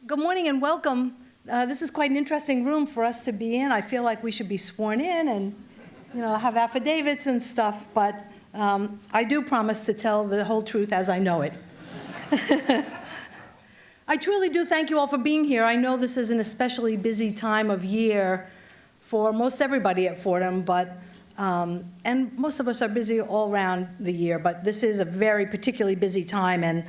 Good morning and welcome. This is quite an interesting room for us to be in. I feel like we should be sworn in and, have affidavits and stuff, but I do promise to tell the whole truth as I know it. I truly do thank you all for being here. I know this is an especially busy time of year for most everybody at Fordham, but and most of us are busy all around the year, but this is a very particularly busy time, and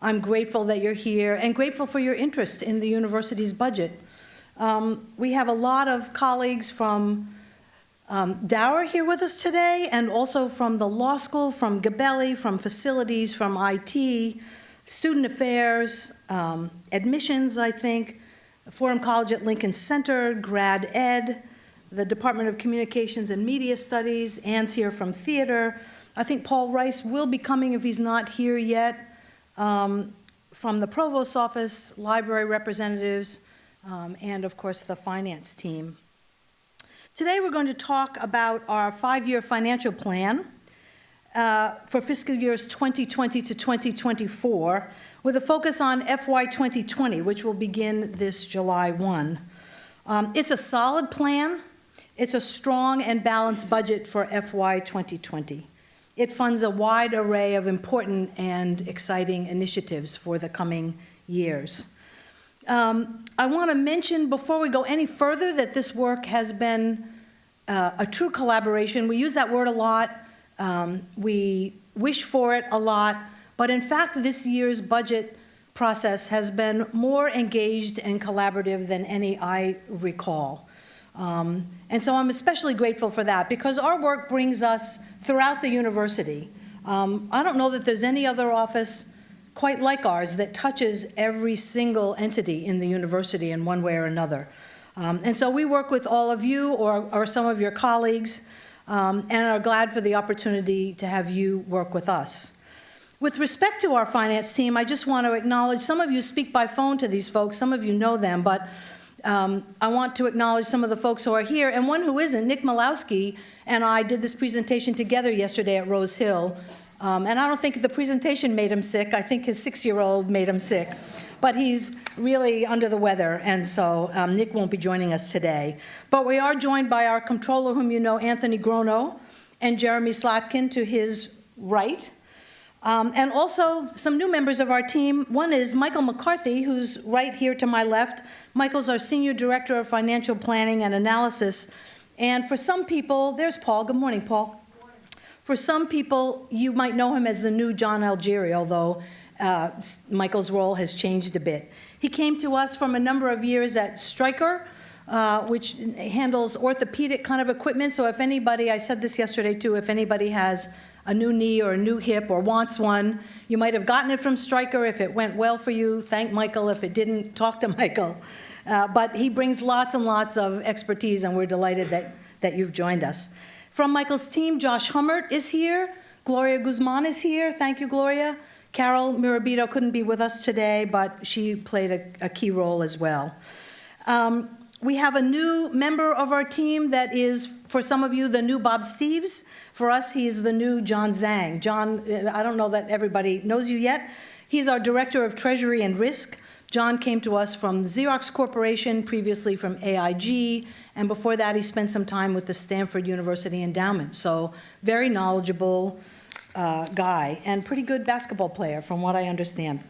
I'm grateful that you're here and grateful for your interest in the university's budget. We have a lot of colleagues from Dower here with us today, and also from the law school, from Gabelli, from facilities, from IT, student affairs, admissions, I think, Fordham College at Lincoln Center, grad ed, the Department of Communications and Media Studies. Anne's here from theater. I think Paul Rice will be coming if he's not here yet. From the provost's office, library representatives, and of course the finance team. Today we're going to talk about our 5-year financial plan for fiscal years 2020 to 2024, with a focus on FY 2020, which will begin this July 1. It's a solid plan. It's a strong and balanced budget for FY 2020. It funds a wide array of important and exciting initiatives for the coming years. I want to mention before we go any further that this work has been a true collaboration. We use that word a lot. We wish for it a lot. But in fact, this year's budget process has been more engaged and collaborative than any I recall. And so I'm especially grateful for that, because our work brings us throughout the university. I don't know that there's any other office quite like ours that touches every single entity in the university in one way or another. And so we work with all of you or some of your colleagues, and are glad for the opportunity to have you work with us. With respect to our finance team, I just want to acknowledge some of you speak by phone to these folks, some of you know them, but I want to acknowledge some of the folks who are here, and one who isn't. Nick Malowski and I did this presentation together yesterday at Rose Hill, and I don't think the presentation made him sick. I think his 6-year-old made him sick, but he's really under the weather, and so Nick won't be joining us today. But we are joined by our controller, whom you know, Anthony Grono, and Jeremy Slatkin to his right. And also some new members of our team. One is Michael McCarthy, who's right here to my left. Michael's our Senior Director of Financial Planning and Analysis. And for some people, there's Paul. Good morning, Paul. Good morning. For some people, you might know him as the new John Algieri, although Michael's role has changed a bit. He came to us from a number of years at Stryker, which handles orthopedic kind of equipment. So if anybody, I said this yesterday too, if anybody has a new knee or a new hip or wants one, you might have gotten it from Stryker. If it went well for you, thank Michael. If it didn't, talk to Michael. But he brings lots and lots of expertise, and we're delighted that you've joined us. From Michael's team, Josh Hummert is here. Gloria Guzman is here. Thank you, Gloria. Carol Mirabito couldn't be with us today, but she played a key role as well. We have a new member of our team that is, for some of you, the new Bob Steves. For us, he's the new John Zhang. John, I don't know that everybody knows you yet. He's our Director of Treasury and Risk. John came to us from Xerox Corporation, previously from AIG, and before that he spent some time with the Stanford University Endowment. So very knowledgeable guy, and pretty good basketball player from what I understand.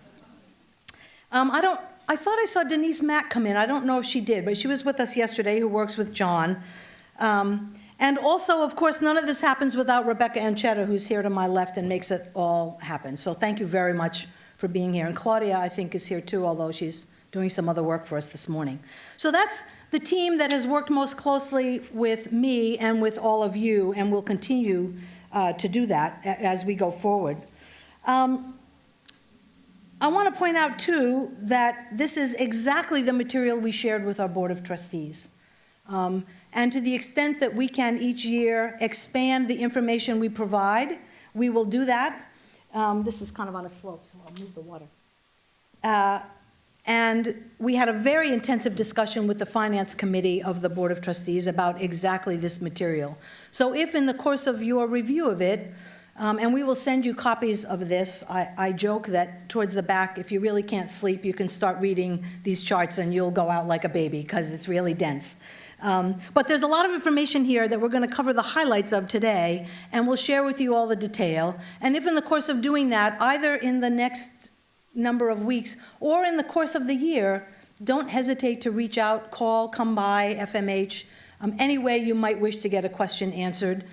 I thought I saw Denise Mack come in. I don't know if she did, but she was with us yesterday, who works with John. And also, of course, none of this happens without Rebecca Anchetta, who's here to my left and makes it all happen. So thank you very much for being here. And Claudia, I think, is here too, although she's doing some other work for us this morning. So that's the team that has worked most closely with me and with all of you, and will continue to do that as we go forward. I want to point out, too, that this is exactly the material we shared with our Board of Trustees. And to the extent that we can each year expand the information we provide, we will do that. This is kind of on a slope, so I'll move the water. And we had a very intensive discussion with the Finance Committee of the Board of Trustees about exactly this material. So if in the course of your review of it, And we will send you copies of this. I joke that towards the back, if you really can't sleep, you can start reading these charts and you'll go out like a baby because it's really dense. But there's a lot of information here that we're going to cover the highlights of today, and we'll share with you all the detail. And if in the course of doing that, either in the next number of weeks or in the course of the year, don't hesitate to reach out, call, come by, FMH, any way you might wish to get a question answered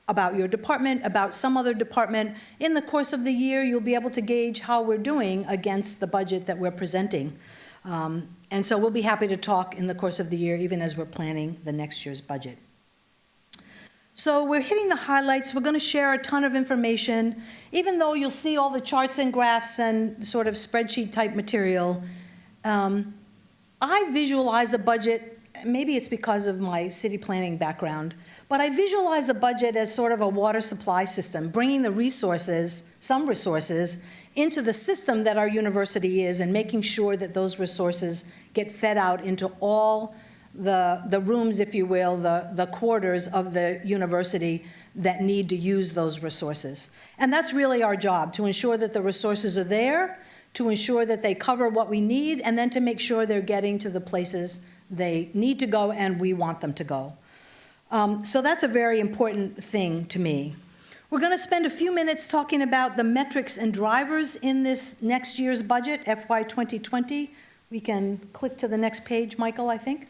about your department, about some other department. In the course of the year, you'll be able to gauge how we're doing against the budget that we're presenting. And so we'll be happy to talk in the course of the year, even as we're planning the next year's budget. So we're hitting the highlights. We're going to share a ton of information. Even though you'll see all the charts and graphs and sort of spreadsheet type material, I visualize a budget, maybe it's because of my city planning background, but I visualize a budget as sort of a water supply system, bringing the resources, some resources, into the system that our university is and making sure that those resources get fed out into all the rooms, if you will, the quarters of the university that need to use those resources. And that's really our job, to ensure that the resources are there, to ensure that they cover what we need, and then to make sure they're getting to the places they need to go and we want them to go. So that's a very important thing to me. We're going to spend a few minutes talking about the metrics and drivers in this next year's budget, FY 2020. We can click to the next page, Michael, I think.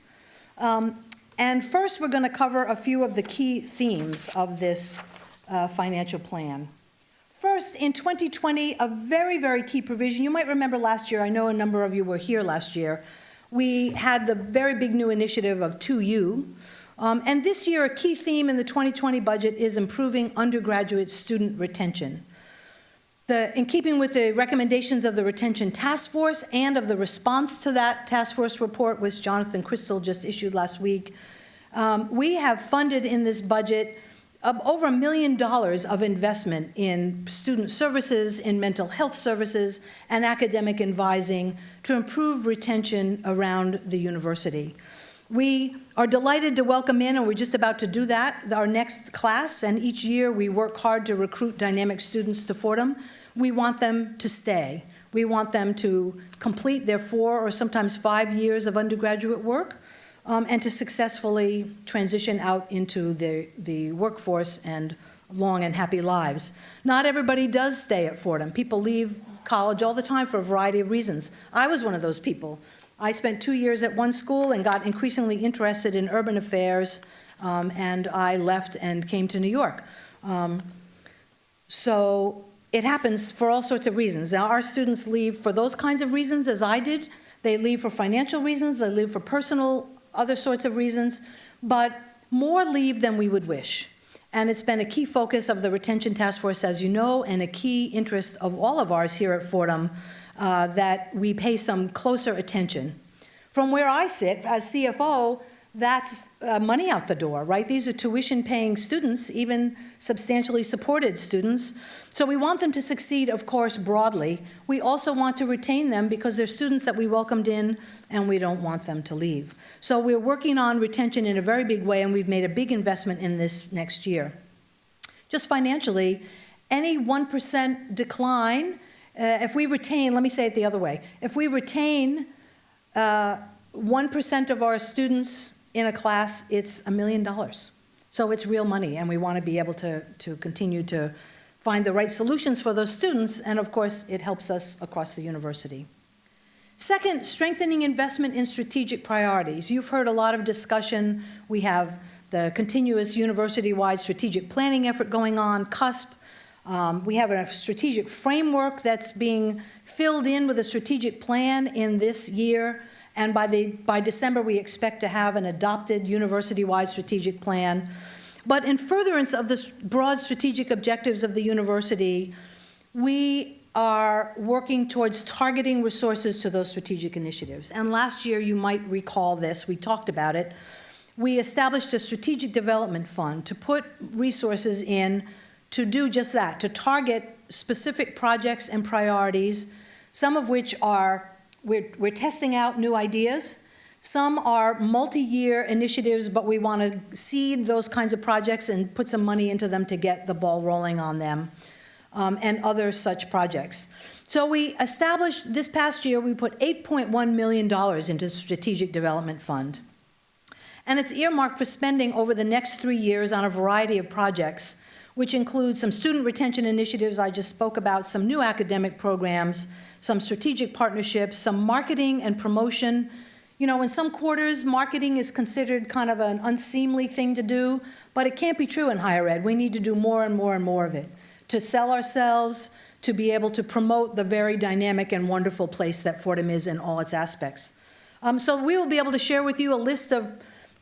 And first, we're going to cover a few of the key themes of this financial plan. First, in 2020, a very, very key provision. You might remember last year, I know a number of you were here last year, we had the very big new initiative of 2U. And this year, a key theme in the 2020 budget is improving undergraduate student retention. In keeping with the recommendations of the Retention Task Force and of the response to that task force report, which Jonathan Crystal just issued last week, we have funded in this budget over $1 million of investment in student services, in mental health services, and academic advising to improve retention around the university. We are delighted to welcome in, and we're just about to do that, our next class, and each year we work hard to recruit dynamic students to Fordham. We want them to stay. We want them to complete their 4 or sometimes 5 years of undergraduate work, and to successfully transition out into the workforce and long and happy lives. Not everybody does stay at Fordham. People leave college all the time for a variety of reasons. I was one of those people. I spent 2 years at one school and got increasingly interested in urban affairs, and I left and came to New York. So it happens for all sorts of reasons. Now, our students leave for those kinds of reasons, as I did. They leave for financial reasons, they leave for personal, other sorts of reasons, but more leave than we would wish. And it's been a key focus of the Retention Task Force, as you know, and a key interest of all of ours here at Fordham, that we pay some closer attention. From where I sit as CFO, that's money out the door, right? These are tuition-paying students, even substantially supported students. So we want them to succeed, of course, broadly. We also want to retain them because they're students that we welcomed in, and we don't want them to leave. So we're working on retention in a very big way, and we've made a big investment in this next year. Just financially, any 1% decline, if we retain, let me say it the other way, if we retain 1% of our students in a class, it's $1 million. So it's real money, and we want to be able to continue to find the right solutions for those students, and of course, it helps us across the university. Second, strengthening investment in strategic priorities. You've heard a lot of discussion. We have the continuous university-wide strategic planning effort going on, CUSP. We have a strategic framework that's being filled in with a strategic plan in this year, and by December we expect to have an adopted university-wide strategic plan. But in furtherance of the broad strategic objectives of the university, we are working towards targeting resources to those strategic initiatives. And last year, you might recall this, we talked about it, we established a strategic development fund to put resources in to do just that, to target specific projects and priorities, some of which are, we're testing out new ideas. Some are multi-year initiatives, but we want to seed those kinds of projects and put some money into them to get the ball rolling on them, and other such projects. So we established, this past year, we put $8.1 million into the Strategic Development Fund. And it's earmarked for spending over the next 3 years on a variety of projects, which include some student retention initiatives I just spoke about, some new academic programs, some strategic partnerships, some marketing and promotion. You know, in some quarters, marketing is considered kind of an unseemly thing to do, but it can't be true in higher ed. We need to do more and more and more of it to sell ourselves, to be able to promote the very dynamic and wonderful place that Fordham is in all its aspects. So we will be able to share with you a list of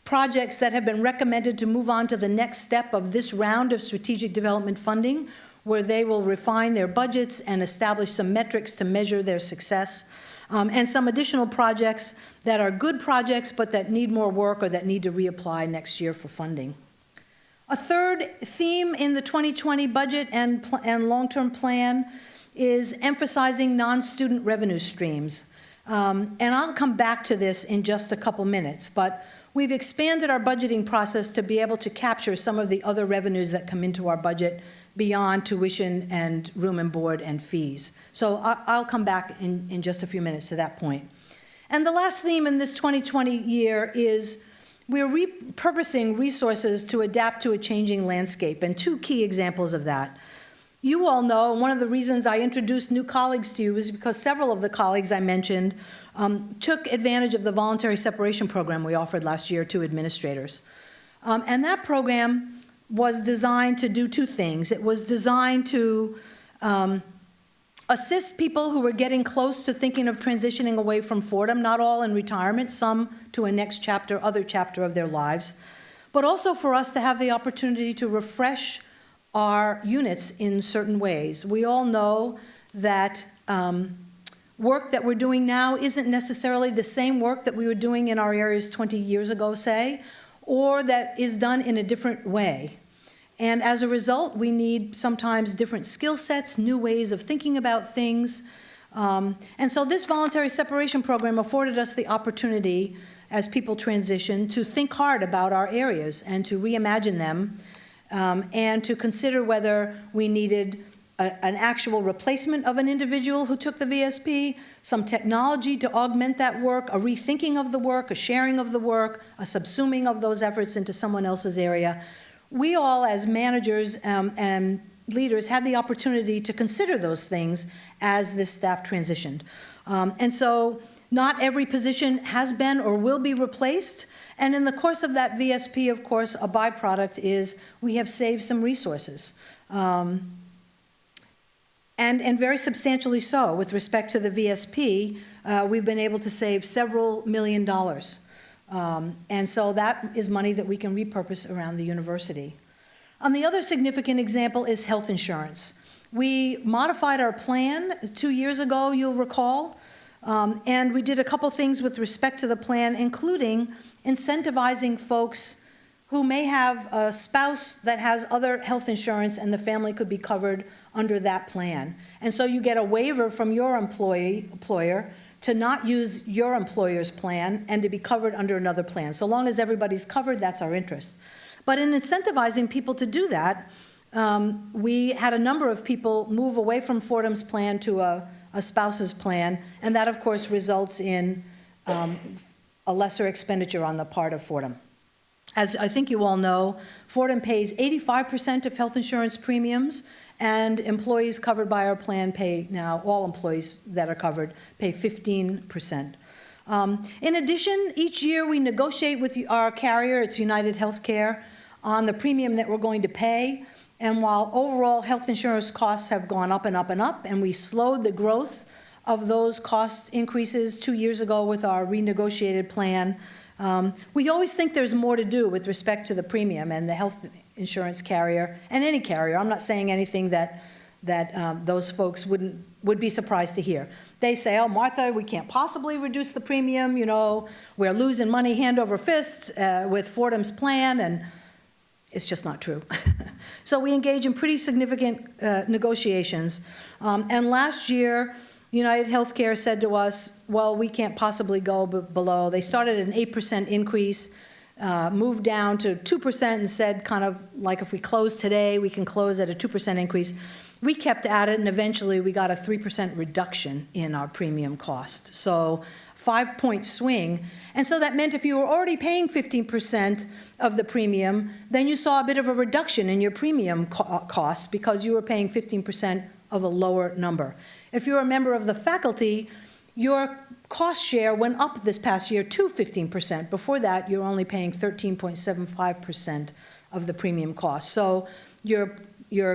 projects that have been recommended to move on to the next step of this round of strategic development funding, where they will refine their budgets and establish some metrics to measure their success, and some additional projects that are good projects but that need more work or that need to reapply next year for funding. A third theme in the 2020 budget and long-term plan is emphasizing non-student revenue streams. And I'll come back to this in just a couple minutes, but we've expanded our budgeting process to be able to capture some of the other revenues that come into our budget beyond tuition and room and board and fees. So I'll come back in just a few minutes to that point. And the last theme in this 2020 year is we're repurposing resources to adapt to a changing landscape, and two key examples of that. You all know, one of the reasons I introduced new colleagues to you is because several of the colleagues I mentioned took advantage of the voluntary separation program we offered last year to administrators. And that program was designed to do two things. It was designed to assist people who were getting close to thinking of transitioning away from Fordham, not all in retirement, some to a next chapter, other chapter of their lives, but also for us to have the opportunity to refresh our units in certain ways. We all know that work that we're doing now isn't necessarily the same work that we were doing in our areas 20 years ago, say, or that is done in a different way. And as a result, we need sometimes different skill sets, new ways of thinking about things. And so this voluntary separation program afforded us the opportunity, as people transition, to think hard about our areas and to reimagine them, and to consider whether we needed an actual replacement of an individual who took the VSP, some technology to augment that work, a rethinking of the work, a sharing of the work, a subsuming of those efforts into someone else's area. We all, as managers and leaders, had the opportunity to consider those things as this staff transitioned. And so not every position has been or will be replaced. And in the course of that VSP, of course, a byproduct is we have saved some resources. And very substantially so. With respect to the VSP, we've been able to save several $1 million. And so that is money that we can repurpose around the university. The other significant example is health insurance. We modified our plan 2 years ago, you'll recall, and we did a couple things with respect to the plan, including incentivizing folks who may have a spouse that has other health insurance and the family could be covered under that plan. And so you get a waiver from your employer to not use your employer's plan and to be covered under another plan. So long as everybody's covered, that's our interest. But in incentivizing people to do that, we had a number of people move away from Fordham's plan to a spouse's plan, and that, of course, results in a lesser expenditure on the part of Fordham. As I think you all know, Fordham pays 85% of health insurance premiums, and employees covered by our plan pay now, all employees that are covered, pay 15%. In addition, each year we negotiate with our carrier, it's United Healthcare, on the premium that we're going to pay. And while overall health insurance costs have gone up and up and up, and we slowed the growth of those cost increases 2 years ago with our renegotiated plan, we always think there's more to do with respect to the premium and the health insurance carrier, and any carrier. I'm not saying anything that those folks would be surprised to hear. They say, oh, Martha, we can't possibly reduce the premium, you know, we're losing money hand over fist with Fordham's plan, and it's just not true. So we engage in pretty significant negotiations. And last year, United Healthcare said to us, well, we can't possibly go below. They started at an 8% increase, moved down to 2% and said kind of like if we close today, we can close at a 2% increase. We kept at it, and eventually we got a 3% reduction in our premium cost. So 5-point swing. And so that meant if you were already paying 15% of the premium, then you saw a bit of a reduction in your premium cost because you were paying 15% of a lower number. If you're a member of the faculty, your cost share went up this past year to 15%. Before that, you're only paying 13.75% of the premium cost. So your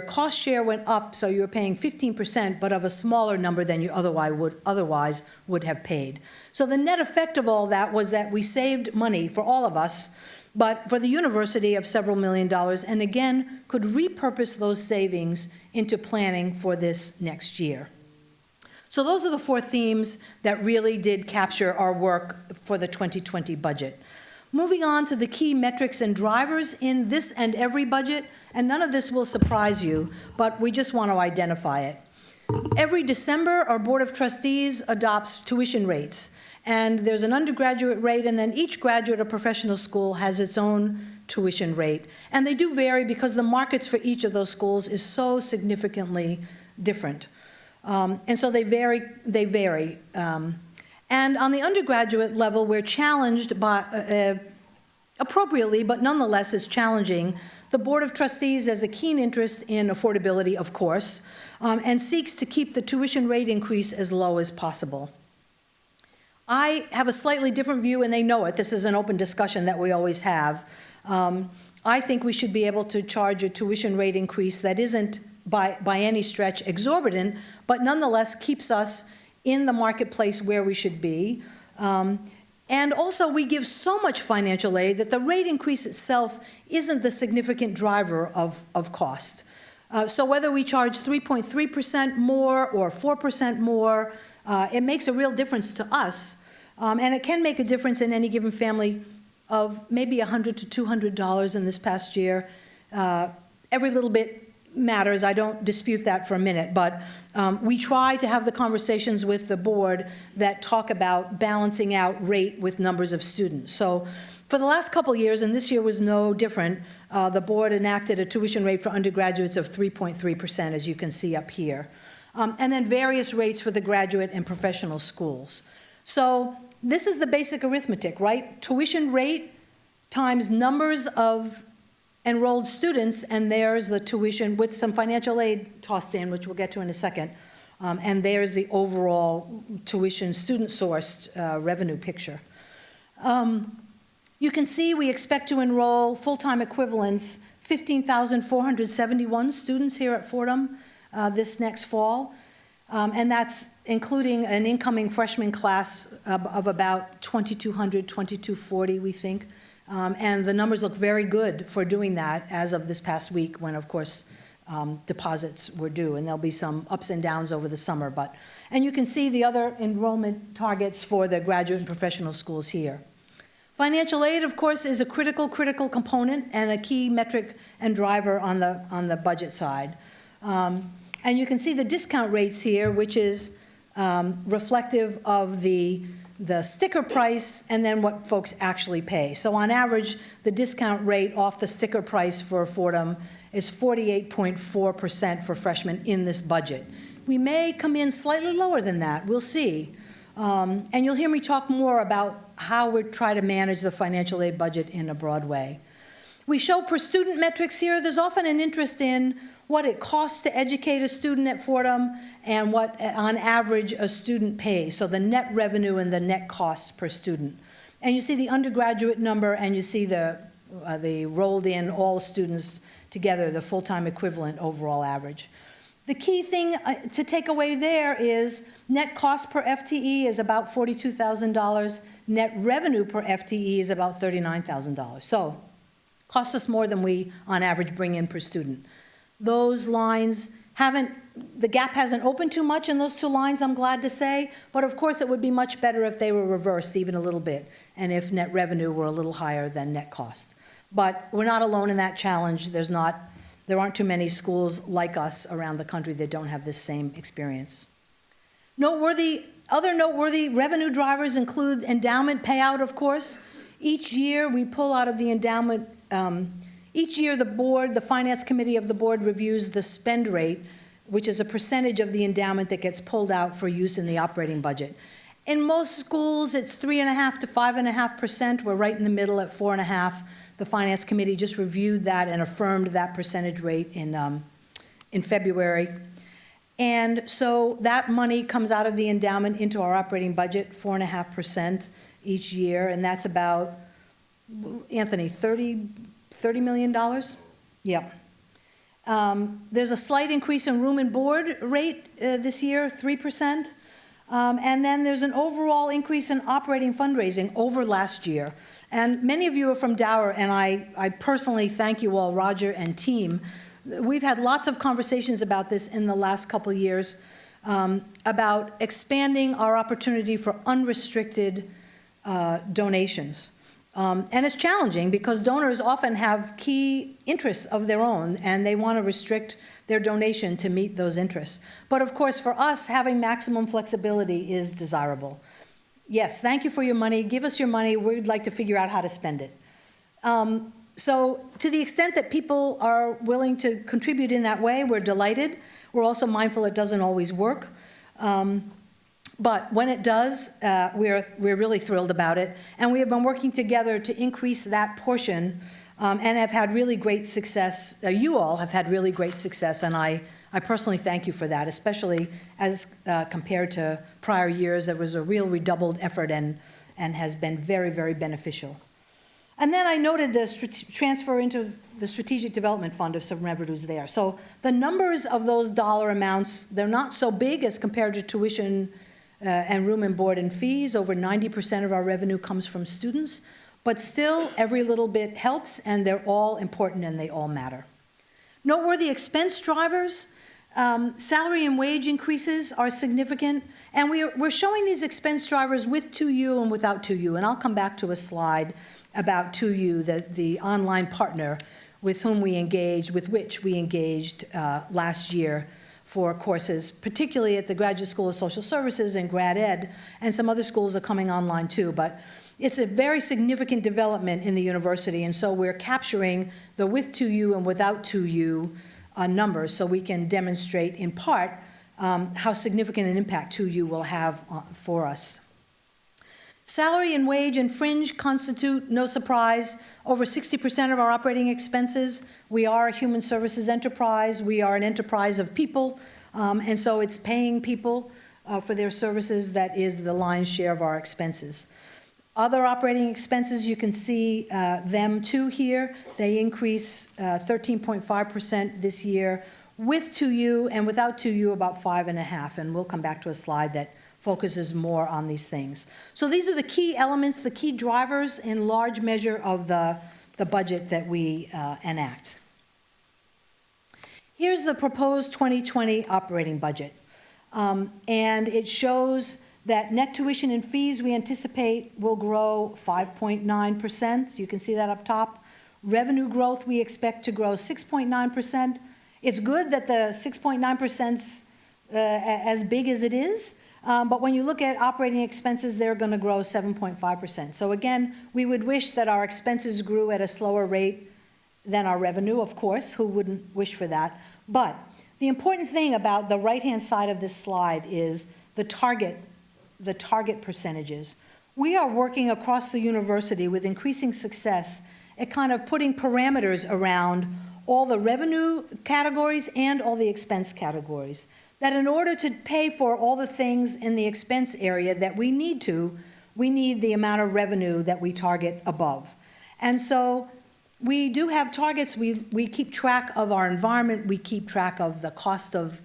cost share went up, so you're paying 15%, but of a smaller number than you otherwise would have paid. So the net effect of all that was that we saved money for all of us, but for the university of several $1 million, and again, could repurpose those savings into planning for this next year. So those are the 4 themes that really did capture our work for the 2020 budget. Moving on to the key metrics and drivers in this and every budget, and none of this will surprise you, but we just want to identify it. Every December, our Board of Trustees adopts tuition rates, and there's an undergraduate rate, and then each graduate or professional school has its own tuition rate. And they do vary because the markets for each of those schools is so significantly different. And so they vary. And on the undergraduate level, we're challenged by, appropriately, but nonetheless it's challenging. The Board of Trustees has a keen interest in affordability, of course, and seeks to keep the tuition rate increase as low as possible. I have a slightly different view, and they know it. This is an open discussion that we always have. I think we should be able to charge a tuition rate increase that isn't by any stretch exorbitant, but nonetheless keeps us in the marketplace where we should be. And also we give so much financial aid that the rate increase itself isn't the significant driver of cost. So whether we charge 3.3% more or 4% more, it makes a real difference to us. And it can make a difference in any given family of maybe $100 to $200 in this past year. Every little bit matters. I don't dispute that for a minute, but we try to have the conversations with the board that talk about balancing out rate with numbers of students. So for the last couple of years, and this year was no different, the board enacted a tuition rate for undergraduates of 3.3%, as you can see up here, and then various rates for the graduate and professional schools. So this is the basic arithmetic, right? Tuition rate times numbers of enrolled students, and there's the tuition with some financial aid tossed in, which we'll get to in a second, and there's the overall tuition student-sourced revenue picture. You can see we expect to enroll full-time equivalents 15,471 students here at Fordham this next fall, and that's including an incoming freshman class of about 2,200, 2,240, we think. And the numbers look very good for doing that as of this past week when, of course, deposits were due. And there'll be some ups and downs over the summer. And you can see the other enrollment targets for the graduate and professional schools here. Financial aid, of course, is a critical component and a key metric and driver on the budget side. And you can see the discount rates here, which is reflective of the sticker price and then what folks actually pay. So on average, the discount rate off the sticker price for Fordham is 48.4% for freshmen in this budget. We may come in slightly lower than that, we'll see. And you'll hear me talk more about how we try to manage the financial aid budget in a broad way. We show per student metrics here. There's often an interest in what it costs to educate a student at Fordham and what, on average, a student pays, so the net revenue and the net cost per student. And you see the undergraduate number, and you see the rolled in all students together, the full-time equivalent overall average. The key thing to take away there is net cost per FTE is about $42,000. Net revenue per FTE is about $39,000. So costs us more than we, on average, bring in per student. Those lines the gap hasn't opened too much in those two lines, I'm glad to say, but of course it would be much better if they were reversed even a little bit, and if net revenue were a little higher than net cost. But we're not alone in that challenge. There aren't too many schools like us around the country that don't have this same experience. Other noteworthy revenue drivers include endowment payout, of course. Each year, we pull out of the endowment, each year the finance committee of the board reviews the spend rate, which is a percentage of the endowment that gets pulled out for use in the operating budget. In most schools, it's 3.5% to 5.5%. We're right in the middle at 4.5%. The finance committee just reviewed that and affirmed that percentage rate in February. And so that money comes out of the endowment into our operating budget, 4.5% each year, and that's about, Anthony, $30 million? Yeah. There's a slight increase in room and board rate this year, 3%. And then there's an overall increase in operating fundraising over last year. And many of you are from Dower, and I personally thank you all, Roger and team. We've had lots of conversations about this in the last couple of years, about expanding our opportunity for unrestricted donations. And it's challenging because donors often have key interests of their own, and they want to restrict their donation to meet those interests. But of course, for us, having maximum flexibility is desirable. Yes, thank you for your money. Give us your money. We'd like to figure out how to spend it. So to the extent that people are willing to contribute in that way, we're delighted. We're also mindful it doesn't always work. But when it does, we're really thrilled about it. And we have been working together to increase that portion and have had really great success. You all have had really great success, and I personally thank you for that, especially as compared to prior years. There was a real redoubled effort and has been very, very beneficial. And then I noted the transfer into the Strategic Development Fund of some revenues there. So the numbers of those dollar amounts, they're not so big as compared to tuition and room and board and fees. Over 90% of our revenue comes from students. But still, every little bit helps, and they're all important and they all matter. Noteworthy expense drivers, salary and wage increases are significant. And we're showing these expense drivers with 2U and without 2U. And I'll come back to a slide about 2U, the online partner with which we engaged last year for courses, particularly at the Graduate School of Social Services and Grad Ed, and some other schools are coming online too. But it's a very significant development in the university, and so we're capturing the with 2U and without 2U numbers so we can demonstrate in part how significant an impact 2U will have for us. Salary and wage and fringe constitute, no surprise, over 60% of our operating expenses. We are a human services enterprise. We are an enterprise of people, and so it's paying people for their services that is the lion's share of our expenses. Other operating expenses, you can see them too here. They increase 13.5% this year with 2U, and without 2U about 5.5%, and we'll come back to a slide that focuses more on these things. So these are the key elements, the key drivers in large measure of the budget that we enact. Here's the proposed 2020 operating budget. And it shows that net tuition and fees we anticipate will grow 5.9%. You can see that up top. Revenue growth we expect to grow 6.9%. It's good that the 6.9% as big as it is. But when you look at operating expenses, they're going to grow 7.5%. So again, we would wish that our expenses grew at a slower rate than our revenue, of course. Who wouldn't wish for that? But the important thing about the right-hand side of this slide is the target percentages. We are working across the university with increasing success at kind of putting parameters around all the revenue categories and all the expense categories. That in order to pay for all the things in the expense area that we need the amount of revenue that we target above. And so we do have targets. We keep track of our environment. We keep track of the cost of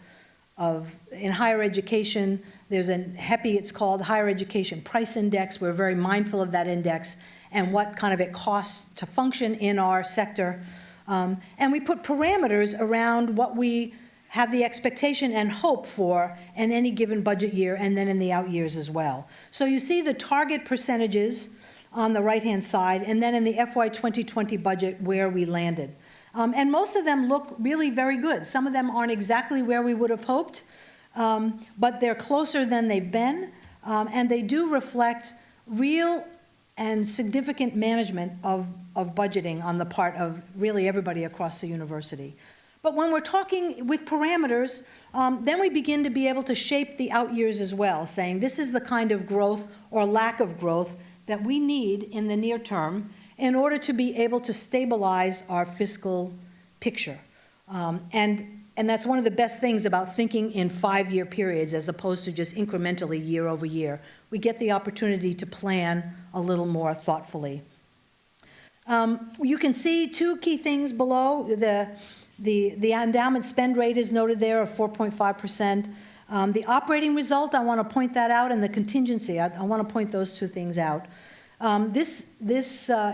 in higher education. There's a HEPI, it's called, Higher Education Price Index. We're very mindful of that index and what kind of it costs to function in our sector. And we put parameters around what we have the expectation and hope for in any given budget year and then in the out years as well. So you see the target percentages on the right-hand side and then in the FY 2020 budget where we landed. And most of them look really very good. Some of them aren't exactly where we would have hoped, but they're closer than they've been, and they do reflect real and significant management of budgeting on the part of really everybody across the university. But when we're talking with parameters, then we begin to be able to shape the out years as well, saying this is the kind of growth or lack of growth that we need in the near term in order to be able to stabilize our fiscal picture. And that's one of the best things about thinking in 5-year periods as opposed to just incrementally year over year. We get the opportunity to plan a little more thoughtfully. You can see 2 key things below. The endowment spend rate is noted there of 4.5%. The operating result, I want to point that out, and the contingency, I want to point those 2 things out. This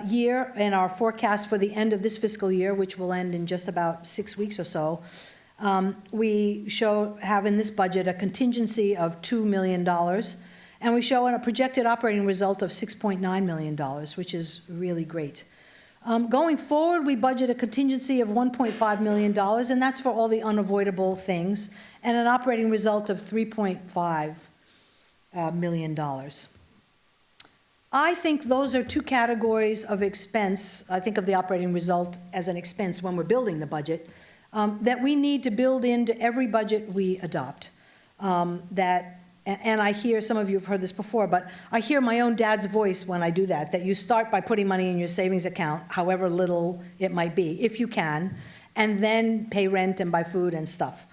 year, and our forecast for the end of this fiscal year, which will end in just about 6 weeks or so, we have in this budget a contingency of $2 million, and we show a projected operating result of $6.9 million, which is really great. Going forward, we budget a contingency of $1.5 million, and that's for all the unavoidable things, and an operating result of $3.5 million. I think those are 2 categories of expense. I think of the operating result as an expense when we're building the budget, that we need to build into every budget we adopt. And I hear, some of you have heard this before, but I hear my own dad's voice when I do that you start by putting money in your savings account, however little it might be, if you can, and then pay rent and buy food and stuff.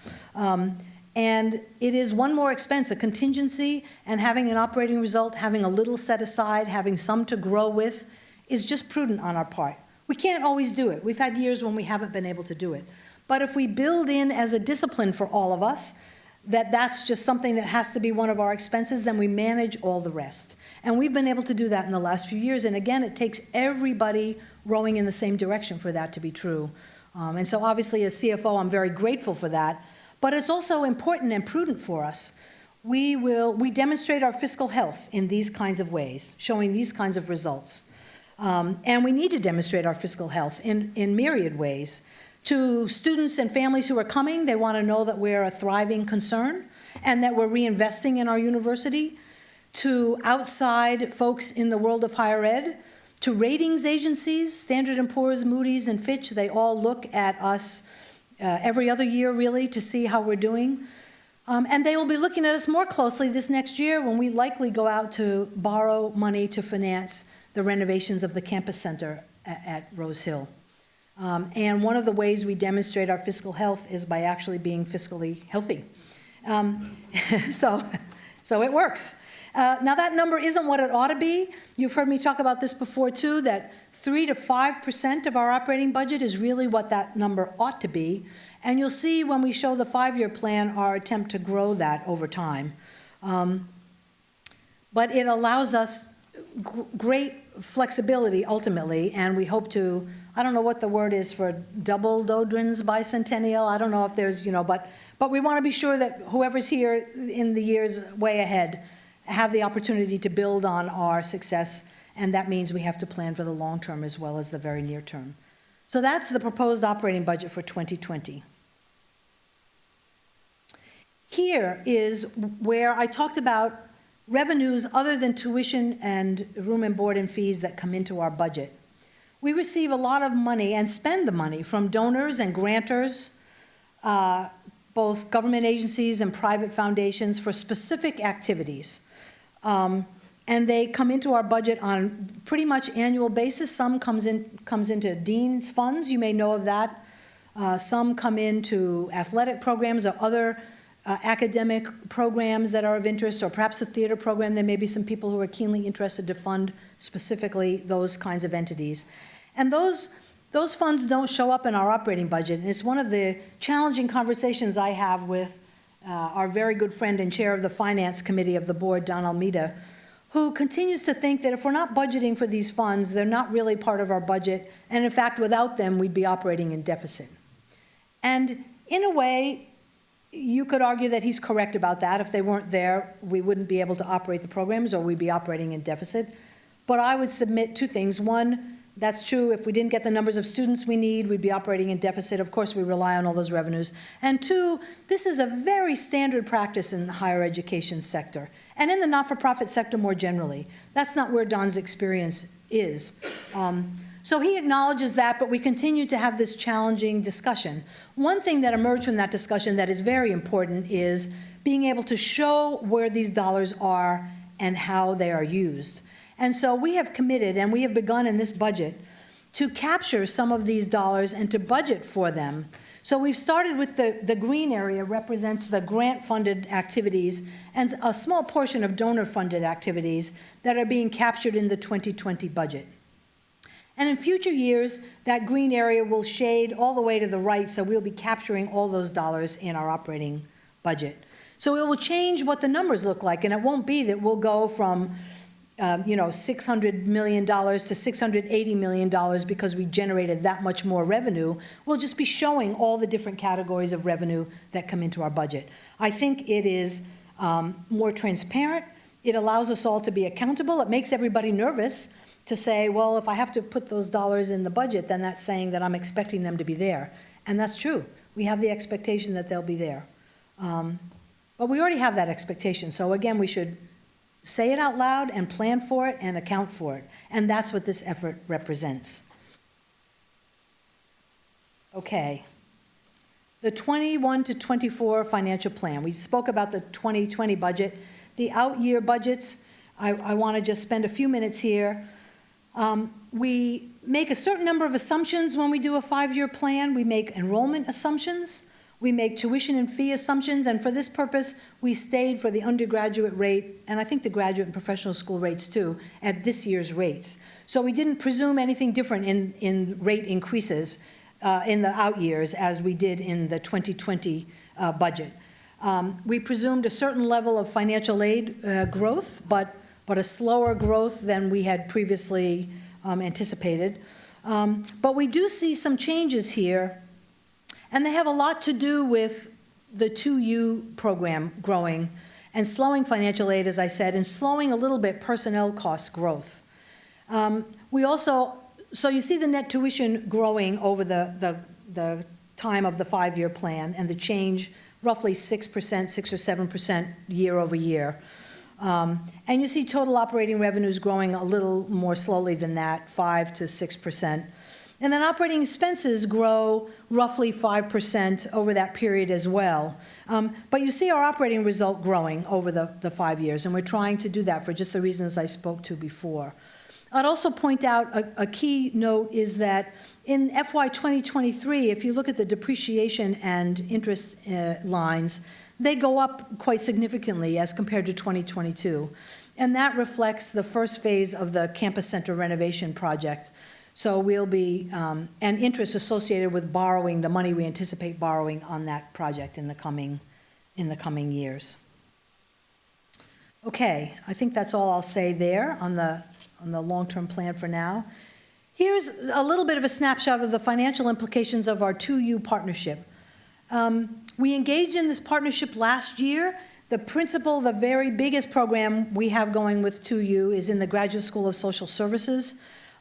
And it is one more expense, a contingency, and having an operating result, having a little set aside, having some to grow with, is just prudent on our part. We can't always do it. We've had years when we haven't been able to do it. But if we build in as a discipline for all of us, that's just something that has to be one of our expenses, then we manage all the rest. And we've been able to do that in the last few years. And again, it takes everybody rowing in the same direction for that to be true. And so obviously as CFO, I'm very grateful for that. But it's also important and prudent for us. We demonstrate our fiscal health in these kinds of ways, showing these kinds of results. And we need to demonstrate our fiscal health in myriad ways. To students and families who are coming, they want to know that we're a thriving concern and that we're reinvesting in our university. To outside folks in the world of higher ed, to ratings agencies, Standard & Poor's, Moody's, and Fitch, they all look at us every other year, really, to see how we're doing. And they will be looking at us more closely this next year when we likely go out to borrow money to finance the renovations of the campus center at Rose Hill. And one of the ways we demonstrate our fiscal health is by actually being fiscally healthy. So it works. Now that number isn't what it ought to be. You've heard me talk about this before too, that 3 to 5% of our operating budget is really what that number ought to be. And you'll see when we show the 5-year plan our attempt to grow that over time. But it allows us great flexibility ultimately, and we hope to, I don't know what the word is for double Dodrin's bicentennial. I don't know if there's, but we want to be sure that whoever's here in the years way ahead have the opportunity to build on our success, and that means we have to plan for the long term as well as the very near term. So that's the proposed operating budget for 2020. Here is where I talked about revenues other than tuition and room and board and fees that come into our budget. We receive a lot of money and spend the money from donors and grantors, both government agencies and private foundations for specific activities. And they come into our budget on pretty much annual basis. Some comes into Dean's funds, you may know of that. Some come into athletic programs or other academic programs that are of interest, or perhaps a theater program. There may be some people who are keenly interested to fund specifically those kinds of entities. And those funds don't show up in our operating budget. And it's one of the challenging conversations I have with our very good friend and chair of the finance committee of the board, Don Almeida, who continues to think that if we're not budgeting for these funds, they're not really part of our budget. And in fact, without them, we'd be operating in deficit. And in a way, you could argue that he's correct about that. If they weren't there, we wouldn't be able to operate the programs, or we'd be operating in deficit. But I would submit 2 things. One, That's true. If we didn't get the numbers of students we need, we'd be operating in deficit. Of course, we rely on all those revenues. And two, this is a very standard practice in the higher education sector and in the not-for-profit sector more generally. That's not where Don's experience is. So he acknowledges that, but we continue to have this challenging discussion. One thing that emerged from that discussion that is very important is being able to show where these dollars are and how they are used. And so we have committed, and we have begun in this budget, to capture some of these dollars and to budget for them. So we've started with the green area represents the grant-funded activities and a small portion of donor-funded activities that are being captured in the 2020 budget. And in future years, that green area will shade all the way to the right, so we'll be capturing all those dollars in our operating budget. So it will change what the numbers look like, and it won't be that we'll go from $600 million to $680 million because we generated that much more revenue. We'll just be showing all the different categories of revenue that come into our budget. I think it is more transparent. It allows us all to be accountable. It makes everybody nervous to say, well, if I have to put those dollars in the budget, then that's saying that I'm expecting them to be there. And that's true. We have the expectation that they'll be there. But we already have that expectation. So again, we should say it out loud and plan for it and account for it. And that's what this effort represents. Okay. The 21 to 24 financial plan. We spoke about the 2020 budget. The out-year budgets, I want to just spend a few minutes here. We make a certain number of assumptions when we do a 5-year plan. We make enrollment assumptions. We make tuition and fee assumptions, and for this purpose, we stayed for the undergraduate rate, and I think the graduate and professional school rates too, at this year's rates. So we didn't presume anything different in rate increases in the out years as we did in the 2020 budget. We presumed a certain level of financial aid growth, but a slower growth than we had previously anticipated. But we do see some changes here. And they have a lot to do with the 2U program growing and slowing financial aid, as I said, and slowing a little bit personnel cost growth. We also, so you see the net tuition growing over the time of the 5-year plan and the change, roughly 6%, 6 or 7% year over year. And you see total operating revenues growing a little more slowly than that, 5 to 6%. And then operating expenses grow roughly 5% over that period as well. But you see our operating result growing over the 5 years, and we're trying to do that for just the reasons I spoke to before. I'd also point out a key note is that in FY 2023, if you look at the depreciation and interest lines, they go up quite significantly as compared to 2022. And that reflects the first phase of the campus center renovation project. So we'll be, and interest associated with borrowing, the money we anticipate borrowing on that project in the coming years. Okay, I think that's all I'll say there on the long-term plan for now. Here's a little bit of a snapshot of the financial implications of our 2U partnership. We engaged in this partnership last year. The principal, the very biggest program we have going with 2U is in the Graduate School of Social Services.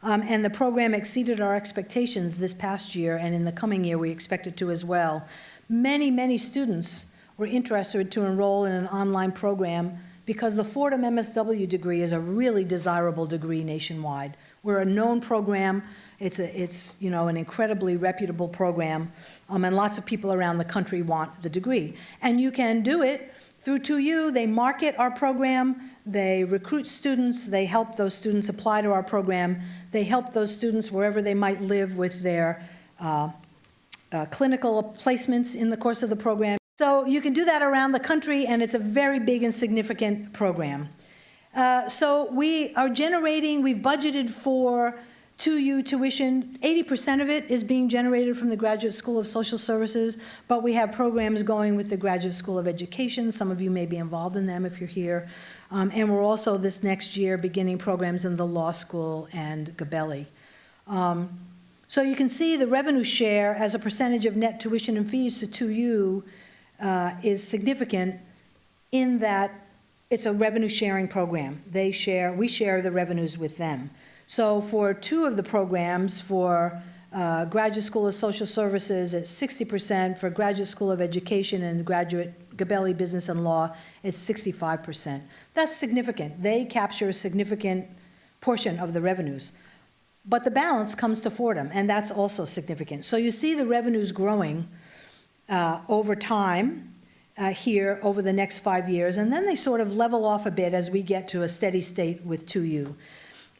And the program exceeded our expectations this past year, and in the coming year we expect it to as well. Many, many students were interested to enroll in an online program because the Fordham MSW degree is a really desirable degree nationwide. We're a known program. It's an incredibly reputable program, and lots of people around the country want the degree. And you can do it through 2U. They market our program. They recruit students, they help those students apply to our program, they help those students wherever they might live with their clinical placements in the course of the program. So you can do that around the country, and it's a very big and significant program. So we are generating, we've budgeted for 2U tuition. 80% of it is being generated from the Graduate School of Social Services, but we have programs going with the Graduate School of Education. Some of you may be involved in them if you're here. And we're also this next year beginning programs in the law school and Gabelli. So you can see the revenue share as a percentage of net tuition and fees to 2U is significant in that it's a revenue sharing program. We share the revenues with them. So for two of the programs, for Graduate School of Social Services, it's 60%. For Graduate School of Education and Graduate Gabelli Business and Law, it's 65%. That's significant. They capture a significant portion of the revenues. But the balance comes to Fordham, and that's also significant. So you see the revenues growing over time here over the next 5 years, and then they sort of level off a bit as we get to a steady state with 2U.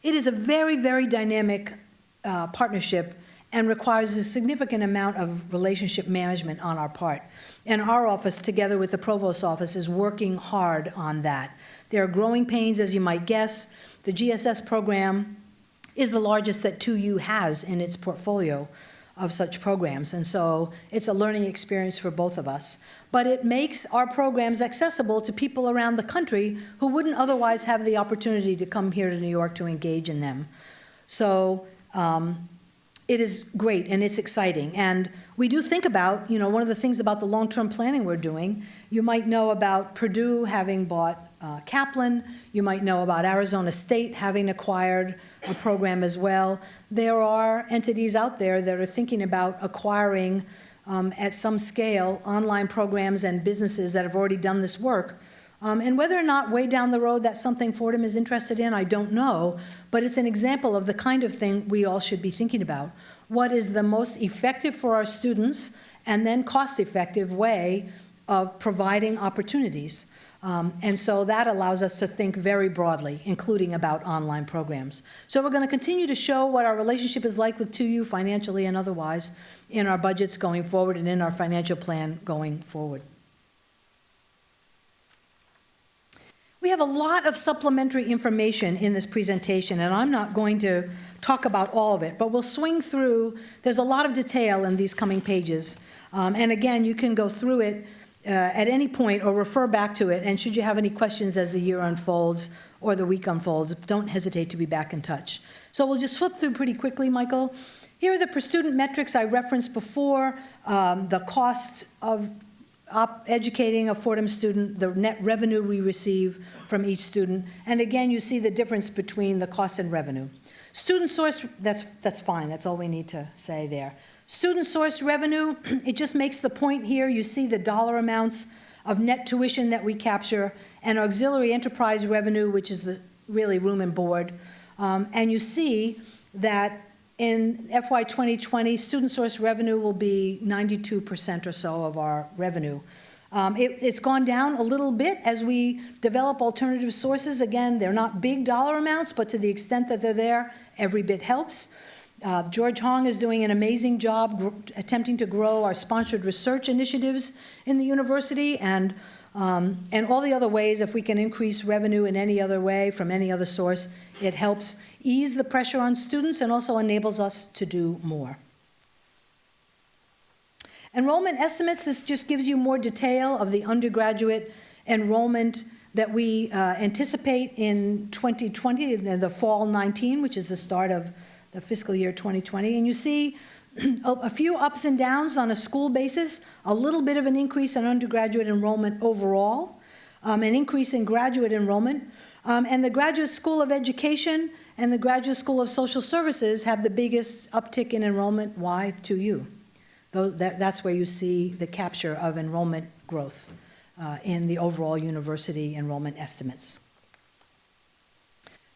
It is a very, very dynamic partnership and requires a significant amount of relationship management on our part. And our office, together with the Provost's office, is working hard on that. There are growing pains, as you might guess. The GSS program is the largest that 2U has in its portfolio of such programs, and so it's a learning experience for both of us. But it makes our programs accessible to people around the country who wouldn't otherwise have the opportunity to come here to New York to engage in them. So it is great, and it's exciting. And we do think about, one of the things about the long-term planning we're doing, you might know about Purdue having bought Kaplan. You might know about Arizona State having acquired a program as well. There are entities out there that are thinking about acquiring, at some scale, online programs and businesses that have already done this work. And whether or not way down the road that's something Fordham is interested in, I don't know, but it's an example of the kind of thing we all should be thinking about. What is the most effective for our students and then cost-effective way of providing opportunities? And so that allows us to think very broadly, including about online programs. So we're going to continue to show what our relationship is like with 2U financially and otherwise in our budgets going forward and in our financial plan going forward. We have a lot of supplementary information in this presentation, and I'm not going to talk about all of it, but we'll swing through. There's a lot of detail in these coming pages. And again, you can go through it at any point or refer back to it, and should you have any questions as the year unfolds or the week unfolds, don't hesitate to be back in touch. So we'll just flip through pretty quickly, Michael. Here are the per student metrics I referenced before, the cost of educating a Fordham student, the net revenue we receive from each student, and again, you see the difference between the cost and revenue. Student source, that's fine, that's all we need to say there. Student source revenue, it just makes the point here. You see the dollar amounts of net tuition that we capture, and auxiliary enterprise revenue, which is the really room and board. And you see that in FY 2020, student source revenue will be 92% or so of our revenue. It's gone down a little bit as we develop alternative sources. Again, they're not big dollar amounts, but to the extent that they're there, every bit helps. George Hong is doing an amazing job attempting to grow our sponsored research initiatives in the university, and all the other ways. If we can increase revenue in any other way from any other source, it helps ease the pressure on students and also enables us to do more. Enrollment estimates, this just gives you more detail of the undergraduate enrollment that we anticipate in 2020, the fall 19, which is the start of the fiscal year 2020. And you see a few ups and downs on a school basis, a little bit of an increase in undergraduate enrollment overall, an increase in graduate enrollment, and the Graduate School of Education and the Graduate School of Social Services have the biggest uptick in enrollment. Why? 2U. That's where you see the capture of enrollment growth in the overall university enrollment estimates.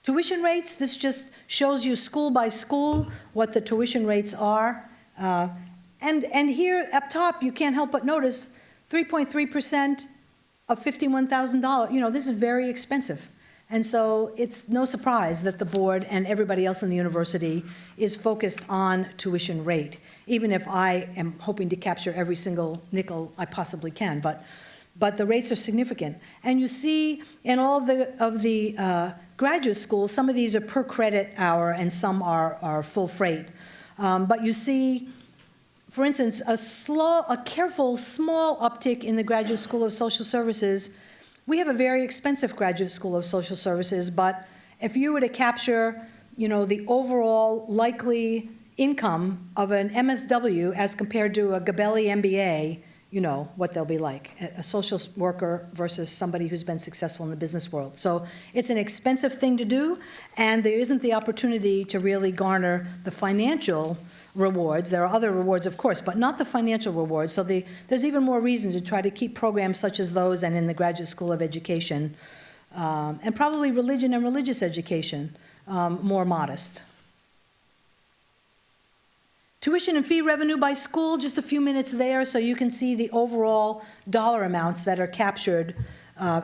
Tuition rates, this just shows you school by school what the tuition rates are. And here up top, you can't help but notice 3.3% of $51,000. This is very expensive. And so it's no surprise that the board and everybody else in the university is focused on tuition rate, even if I am hoping to capture every single nickel I possibly can. But the rates are significant. And you see in all of the graduate schools, some of these are per credit hour and some are full freight. But you see, for instance, a careful, small uptick in the Graduate School of Social Services. We have a very expensive Graduate School of Social Services, but if you were to capture, the overall likely income of an MSW as compared to a Gabelli MBA, you know what they'll be like, a social worker versus somebody who's been successful in the business world. So it's an expensive thing to do, and there isn't the opportunity to really garner the financial rewards. There are other rewards, of course, but not the financial rewards. So there's even more reason to try to keep programs such as those and in the Graduate School of Education, and probably religion and religious education, more modest. Tuition and fee revenue by school, just a few minutes there, so you can see the overall dollar amounts that are captured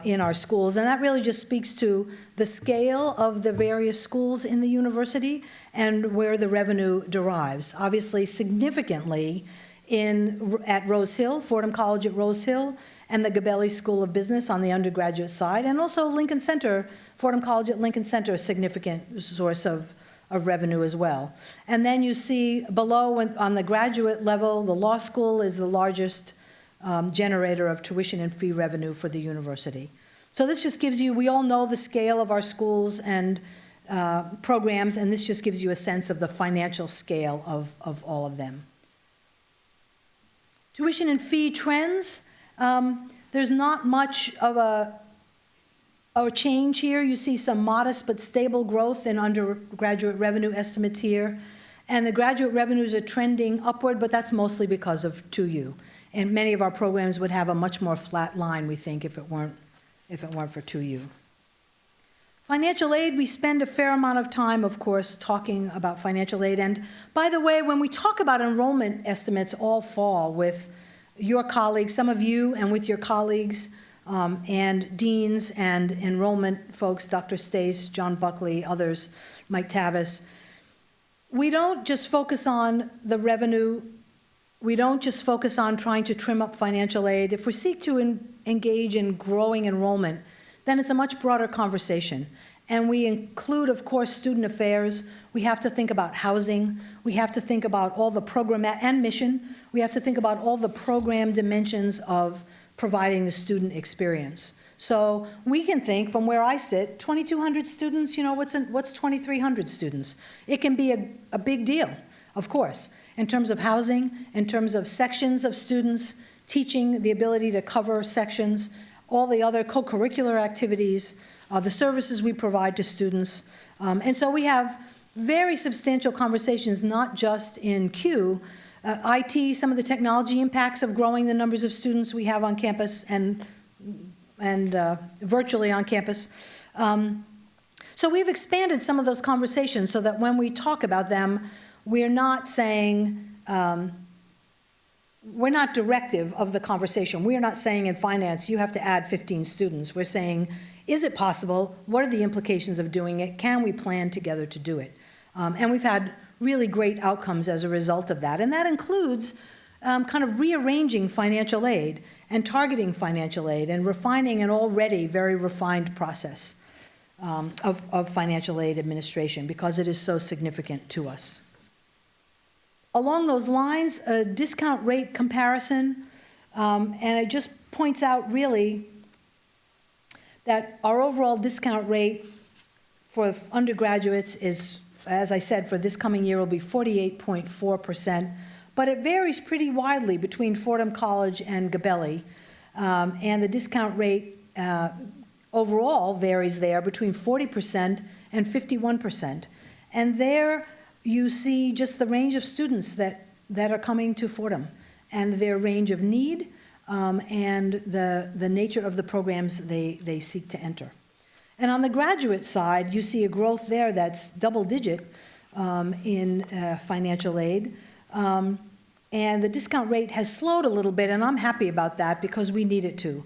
in our schools. And that really just speaks to the scale of the various schools in the university and where the revenue derives. Obviously, significantly at Rose Hill, Fordham College at Rose Hill, and the Gabelli School of Business on the undergraduate side, and also Lincoln Center, Fordham College at Lincoln Center, a significant source of revenue as well. And then you see below on the graduate level, the law school is the largest generator of tuition and fee revenue for the university. So this just gives you, we all know the scale of our schools and programs, and this just gives you a sense of the financial scale of all of them. Tuition and fee trends, there's not much of a change here. You see some modest but stable growth in undergraduate revenue estimates here. And the graduate revenues are trending upward, but that's mostly because of 2U. And many of our programs would have a much more flat line, we think, if it weren't for 2U. Financial aid, we spend a fair amount of time, of course, talking about financial aid. And by the way, when we talk about enrollment estimates all fall with your colleagues, some of you and with your colleagues, and deans and enrollment folks, Dr. Stace, John Buckley, others, Mike Tavis. We don't just focus on the revenue. We don't just focus on trying to trim up financial aid. If we seek to engage in growing enrollment, then it's a much broader conversation. And we include, of course, student affairs. We have to think about housing. We have to think about all the program and mission. We have to think about all the program dimensions of providing the student experience. So we can think from where I sit, 2,200 students, you know, what's 2,300 students? It can be a big deal, of course, in terms of housing, in terms of sections of students, teaching, the ability to cover sections, all the other co-curricular activities, the services we provide to students. And so we have very substantial conversations, not just in Q, IT, some of the technology impacts of growing the numbers of students we have on campus and virtually on campus. So we've expanded some of those conversations so that when we talk about them, we're not saying, we're not directive of the conversation. We're not saying in finance, you have to add 15 students. We're saying, is it possible? What are the implications of doing it? Can we plan together to do it? And we've had really great outcomes as a result of that. And that includes kind of rearranging financial aid and targeting financial aid and refining an already very refined process of financial aid administration because it is so significant to us. Along those lines, a discount rate comparison, and it just points out really that our overall discount rate for undergraduates is, as I said, for this coming year will be 48.4%, but it varies pretty widely between Fordham College and Gabelli, and the discount rate overall varies there between 40% and 51%. And there you see just the range of students that are coming to Fordham and their range of need and the nature of the programs they seek to enter. And on the graduate side, you see a growth there that's double-digit in financial aid. And the discount rate has slowed a little bit, and I'm happy about that because we need it to.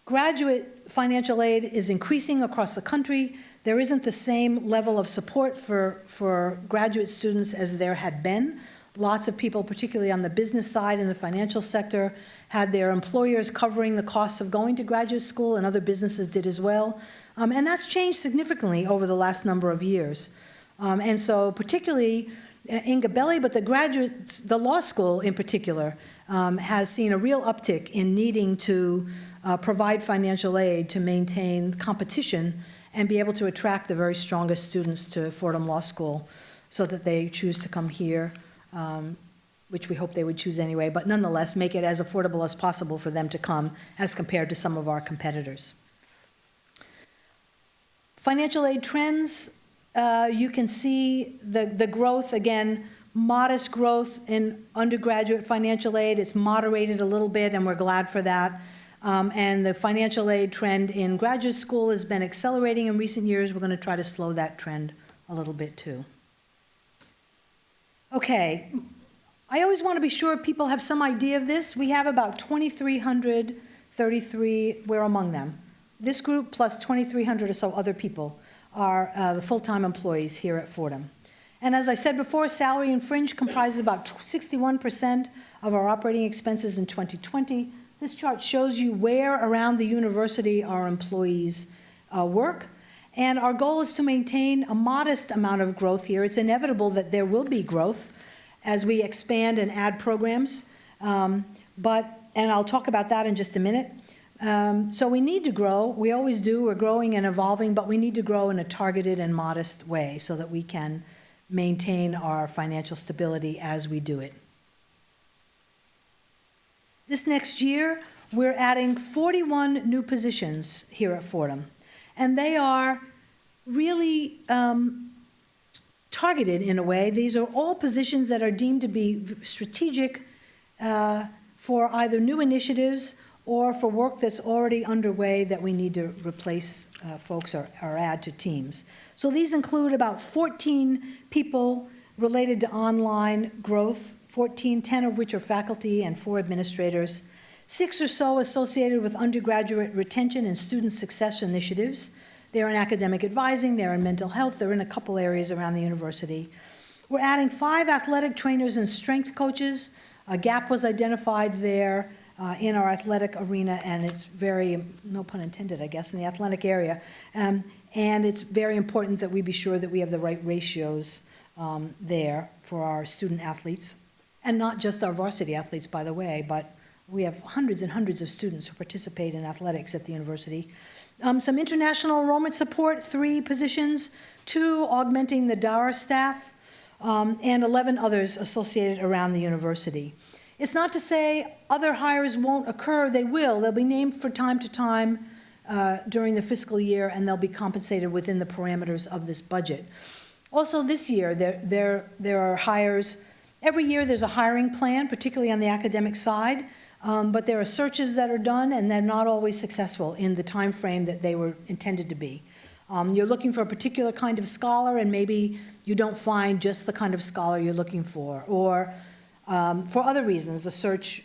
Graduate financial aid is increasing across the country. There isn't the same level of support for graduate students as there had been. Lots of people, particularly on the business side in the financial sector, had their employers covering the costs of going to graduate school, and other businesses did as well. And that's changed significantly over the last number of years. And so particularly in Gabelli, but the law school in particular, has seen a real uptick in needing to provide financial aid to maintain competition and be able to attract the very strongest students to Fordham Law School so that they choose to come here which we hope they would choose anyway, but nonetheless, make it as affordable as possible for them to come as compared to some of our competitors. Financial aid trends, you can see the growth, again, modest growth in undergraduate financial aid. It's moderated a little bit, and we're glad for that. And the financial aid trend in graduate school has been accelerating in recent years. We're going to try to slow that trend a little bit too. Okay, I always want to be sure people have some idea of this. We have about 2,333, we're among them. This group plus 2,300 or so other people are the full-time employees here at Fordham. And as I said before, salary and fringe comprises about 61% of our operating expenses in 2020. This chart shows you where around the university our employees work. And our goal is to maintain a modest amount of growth here. It's inevitable that there will be growth as we expand and add programs. And I'll talk about that in just a minute. So we need to grow. We always do. We're growing and evolving, but we need to grow in a targeted and modest way so that we can maintain our financial stability as we do it. This next year, we're adding 41 new positions here at Fordham, and they are really targeted in a way. These are all positions that are deemed to be strategic for either new initiatives or for work that's already underway that we need to replace folks or add to teams. So these include about 14 people related to online growth, 10 of which are faculty and 4 administrators, 6 or so associated with undergraduate retention and student success initiatives. They're in academic advising, they're in mental health, they're in a couple areas around the university. We're adding 5 athletic trainers and strength coaches. A gap was identified there in our athletic arena, and it's very, no pun intended, I guess, in the athletic area. And it's very important that we be sure that we have the right ratios there for our student athletes. And not just our varsity athletes, by the way, but we have hundreds and hundreds of students who participate in athletics at the university. Some international enrollment support, 3 positions, 2 augmenting the DARA staff, and 11 others associated around the university. It's not to say other hires won't occur, they will. They'll be named from time to time during the fiscal year, and they'll be compensated within the parameters of this budget. Also this year, there are hires. Every year there's a hiring plan, particularly on the academic side, but there are searches that are done, and they're not always successful in the time frame that they were intended to be. You're looking for a particular kind of scholar, and maybe you don't find just the kind of scholar you're looking for, or for other reasons, a search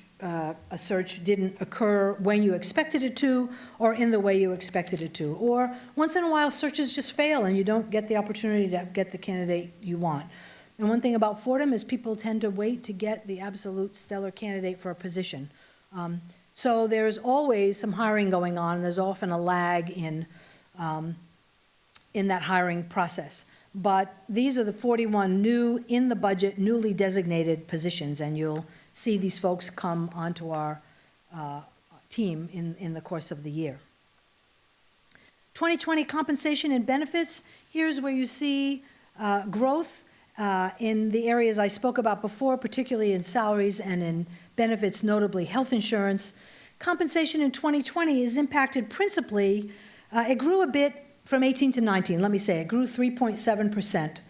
didn't occur when you expected it to, or in the way you expected it to. Or once in a while, searches just fail, and you don't get the opportunity to get the candidate you want. And one thing about Fordham is people tend to wait to get the absolute stellar candidate for a position. So there's always some hiring going on, and there's often a lag in that hiring process. But these are the 41 new, in the budget, newly designated positions, and you'll see these folks come onto our team in the course of the year. 2020 compensation and benefits, here's where you see growth in the areas I spoke about before, particularly in salaries and in benefits, notably health insurance. Compensation in 2020 is impacted principally, it grew a bit from 18 to 19, let me say, it grew 3.7%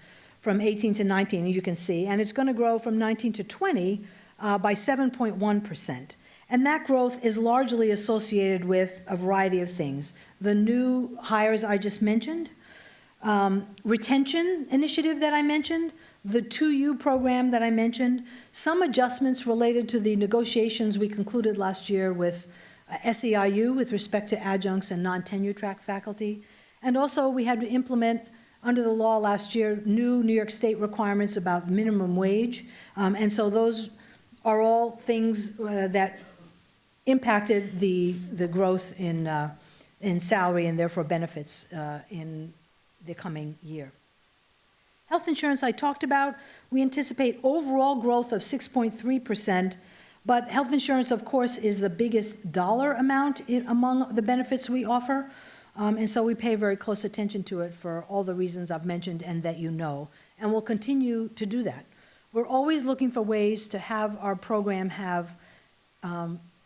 from 18 to 19, you can see, and it's going to grow from 19 to 20 by 7.1%. And that growth is largely associated with a variety of things. The new hires I just mentioned, retention initiative that I mentioned, the 2U program that I mentioned, some adjustments related to the negotiations we concluded last year with SEIU with respect to adjuncts and non-tenure track faculty. And also we had to implement, under the law last year, new New York State requirements about minimum wage. And so those are all things that impacted the growth in salary and therefore benefits in the coming year. Health insurance I talked about, we anticipate overall growth of 6.3%, but health insurance, of course, is the biggest dollar amount among the benefits we offer, and so we pay very close attention to it for all the reasons I've mentioned and that you know, and we'll continue to do that. We're always looking for ways to have our program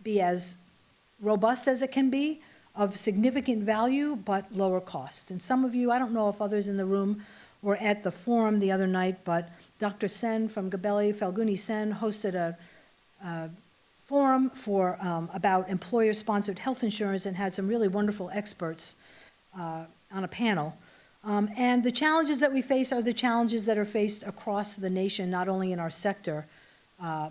be as robust as it can be, of significant value, but lower cost. And some of you, I don't know if others in the room were at the forum the other night, but Dr. Sen from Gabelli, Falguni Sen, hosted a forum about employer-sponsored health insurance and had some really wonderful experts on a panel. And the challenges that we face are the challenges that are faced across the nation, not only in our sector,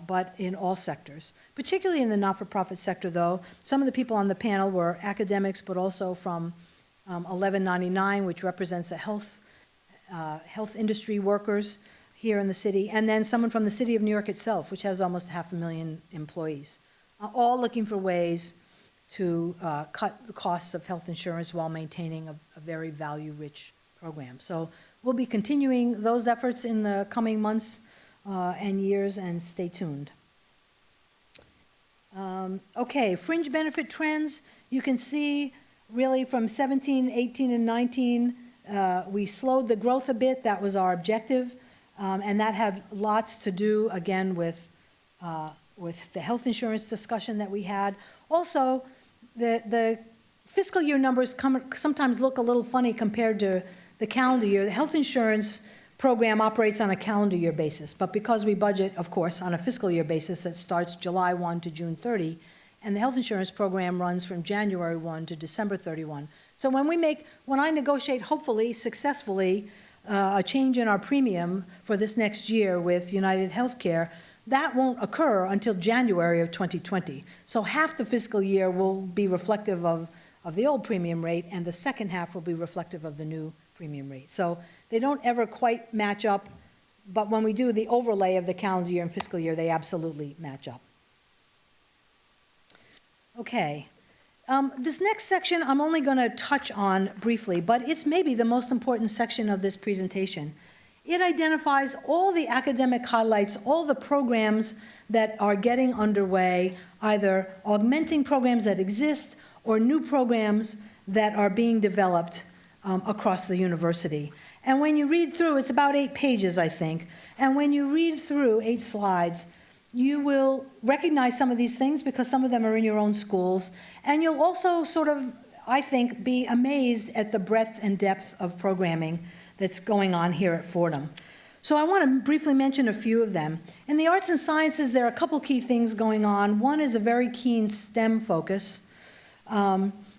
but in all sectors. Particularly in the not-for-profit sector, though, some of the people on the panel were academics, but also from 1199, which represents the health industry workers here in the city, and then someone from the city of New York itself, which has almost 500,000 employees, all looking for ways to cut the costs of health insurance while maintaining a very value-rich program. So we'll be continuing those efforts in the coming months and years, and stay tuned. Okay, fringe benefit trends. You can see really from 17, 18, and 19, we slowed the growth a bit. That was our objective. And that had lots to do, again, with the health insurance discussion that we had. Also, the fiscal year numbers sometimes look a little funny compared to the calendar year. The health insurance program operates on a calendar year basis, but because we budget, of course, on a fiscal year basis that starts July 1 to June 30, and the health insurance program runs from January 1 to December 31. So when I negotiate, hopefully, successfully, a change in our premium for this next year with United Healthcare, that won't occur until January of 2020. So half the fiscal year will be reflective of the old premium rate, and the second half will be reflective of the new premium rate. So they don't ever quite match up, but when we do the overlay of the calendar year and fiscal year, they absolutely match up. Okay. This next section I'm only going to touch on briefly, but it's maybe the most important section of this presentation. It identifies all the academic highlights, all the programs that are getting underway, either augmenting programs that exist or new programs that are being developed across the university. And when you read through, it's about 8 pages, I think, and when you read through 8 slides, you will recognize some of these things because some of them are in your own schools, and you'll also sort of, I think, be amazed at the breadth and depth of programming that's going on here at Fordham. So I want to briefly mention a few of them. In the arts and sciences, there are a couple key things going on. One is a very keen STEM focus,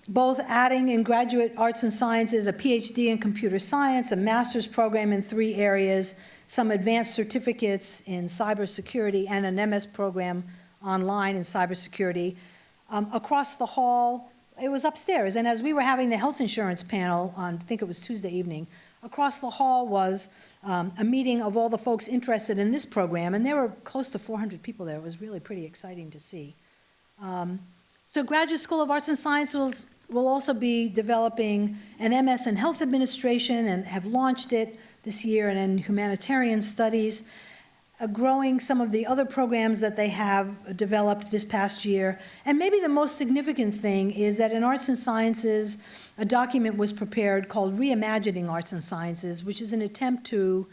both adding in graduate arts and sciences a PhD in computer science, a master's program in 3 areas, some advanced certificates in cybersecurity, and an MS program online in cybersecurity. Across the hall, it was upstairs, and as we were having the health insurance panel on, I think it was Tuesday evening, across the hall was a meeting of all the folks interested in this program, and there were close to 400 people there. It was really pretty exciting to see. So Graduate School of Arts and Sciences will also be developing an MS in Health Administration and have launched it this year, and in Humanitarian Studies, growing some of the other programs that they have developed this past year. And maybe the most significant thing is that in Arts and Sciences, a document was prepared called Reimagining Arts and Sciences, which is an attempt to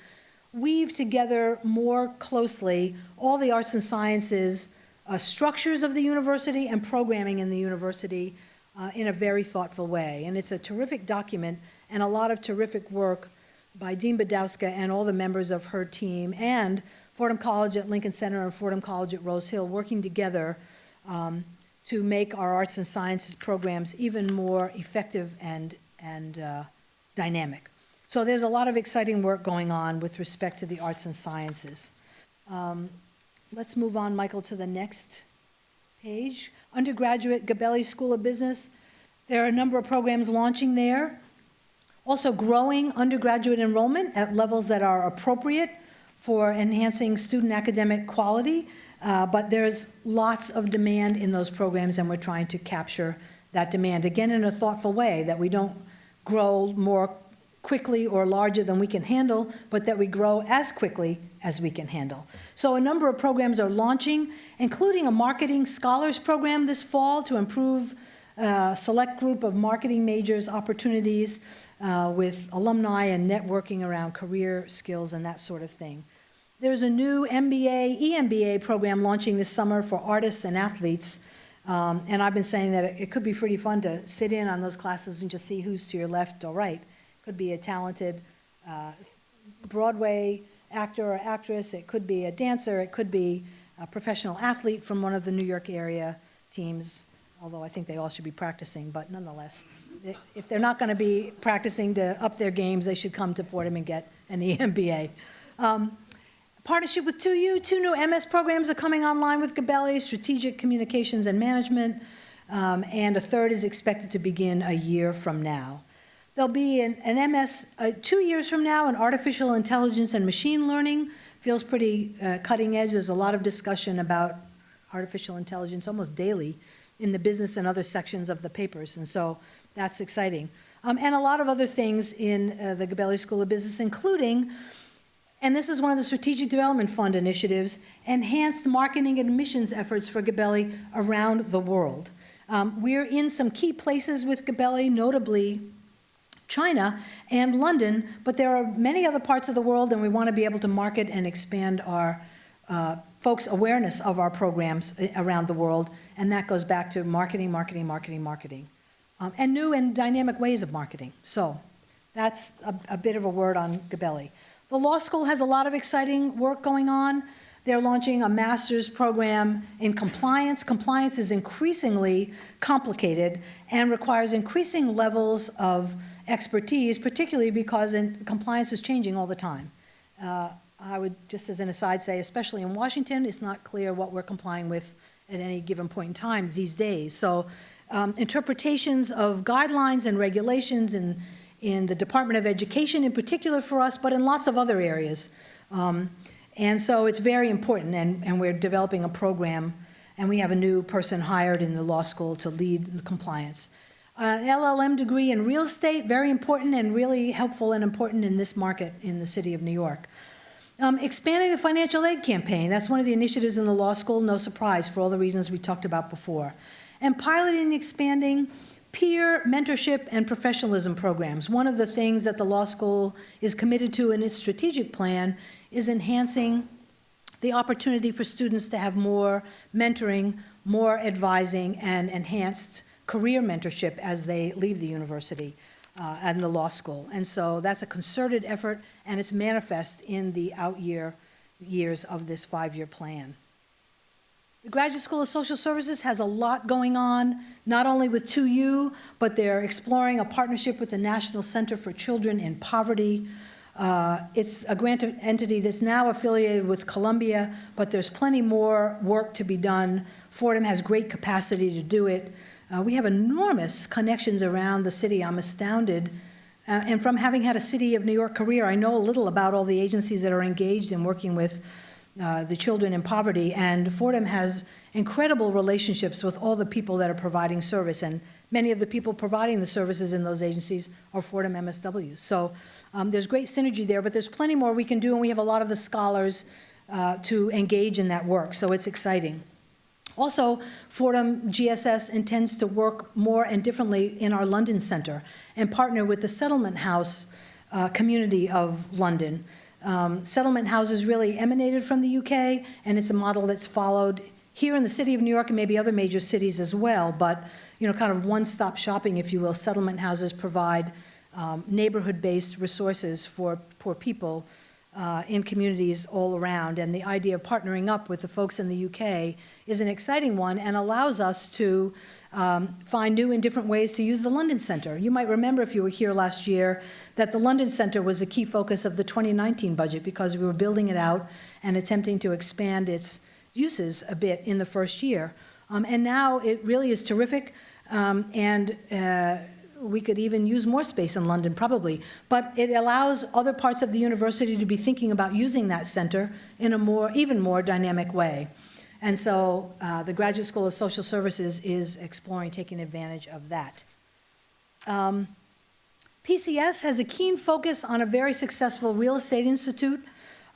weave together more closely all the arts and sciences structures of the university and programming in the university in a very thoughtful way. And it's a terrific document and a lot of terrific work by Dean Badowska and all the members of her team, and Fordham College at Lincoln Center and Fordham College at Rose Hill working together to make our arts and sciences programs even more effective and dynamic. So there's a lot of exciting work going on with respect to the arts and sciences. Let's move on, Michael, to the next page. Undergraduate Gabelli School of Business. There are a number of programs launching there. Also growing undergraduate enrollment at levels that are appropriate for enhancing student academic quality, but there's lots of demand in those programs, and we're trying to capture that demand, again, in a thoughtful way, that we don't grow more quickly or larger than we can handle, but that we grow as quickly as we can handle. So a number of programs are launching, including a marketing scholars program this fall to improve a select group of marketing majors opportunities with alumni and networking around career skills and that sort of thing. There's a new MBA, EMBA program launching this summer for artists and athletes. And I've been saying that it could be pretty fun to sit in on those classes and just see who's to your left or right. Could be a talented Broadway actor or actress. It could be a dancer. It could be a professional athlete from one of the New York area teams, although I think they all should be practicing, but nonetheless, if they're not going to be practicing to up their games, they should come to Fordham and get an EMBA. Partnership with 2U, 2 new MS programs are coming online with Gabelli, Strategic Communications and Management, and a third is expected to begin a year from now. There'll be an MS 2 years from now in Artificial Intelligence and Machine Learning. Feels pretty cutting edge. There's a lot of discussion about artificial intelligence almost daily in the business and other sections of the papers, and so that's exciting. And a lot of other things in the Gabelli School of Business, including, and this is one of the Strategic Development Fund initiatives, enhanced marketing and admissions efforts for Gabelli around the world. We're in some key places with Gabelli, notably China and London, but there are many other parts of the world, and we want to be able to market and expand our folks' awareness of our programs around the world, and that goes back to marketing, and new and dynamic ways of marketing. So that's a bit of a word on Gabelli. The law school has a lot of exciting work going on. They're launching a master's program in compliance. Compliance is increasingly complicated and requires increasing levels of expertise, particularly because compliance is changing all the time. I would, just as an aside, say, especially in Washington, it's not clear what we're complying with at any given point in time these days. So interpretations of guidelines and regulations in the Department of Education in particular for us, but in lots of other areas. And so it's very important, and we're developing a program, and we have a new person hired in the law school to lead the compliance. An LLM degree in real estate, very important and really helpful and important in this market in the city of New York. Expanding the financial aid campaign, that's one of the initiatives in the law school, no surprise, for all the reasons we talked about before. And piloting and expanding peer mentorship and professionalism programs. One of the things that the law school is committed to in its strategic plan is enhancing the opportunity for students to have more mentoring, more advising, and enhanced career mentorship as they leave the university and the law school. And so that's a concerted effort, and it's manifest in the years of this 5-year plan. The Graduate School of Social Services has a lot going on, not only with 2U, but they're exploring a partnership with the National Center for Children in Poverty. It's a grant entity that's now affiliated with Columbia, but there's plenty more work to be done. Fordham has great capacity to do it. We have enormous connections around the city. I'm astounded. And from having had a City of New York career, I know a little about all the agencies that are engaged in working with the children in poverty. And Fordham has incredible relationships with all the people that are providing service. And many of the people providing the services in those agencies are Fordham MSWs. So there's great synergy there, but there's plenty more we can do. And we have a lot of the scholars to engage in that work. So it's exciting. Also, Fordham GSS intends to work more and differently in our London Center and partner with the Settlement House community of London. Settlement houses really emanated from the UK, and it's a model that's followed here in the city of New York and maybe other major cities as well, but kind of one-stop shopping, if you will. Settlement houses provide neighborhood-based resources for poor people in communities all around, and the idea of partnering up with the folks in the UK is an exciting one and allows us to find new and different ways to use the London Center. You might remember, if you were here last year, that the London Center was a key focus of the 2019 budget because we were building it out and attempting to expand its uses a bit in the first year. And now it really is terrific, and we could even use more space in London, probably. But it allows other parts of the university to be thinking about using that center in a even more dynamic way. And so the Graduate School of Social Services is exploring taking advantage of that. PCS has a keen focus on a very successful real estate institute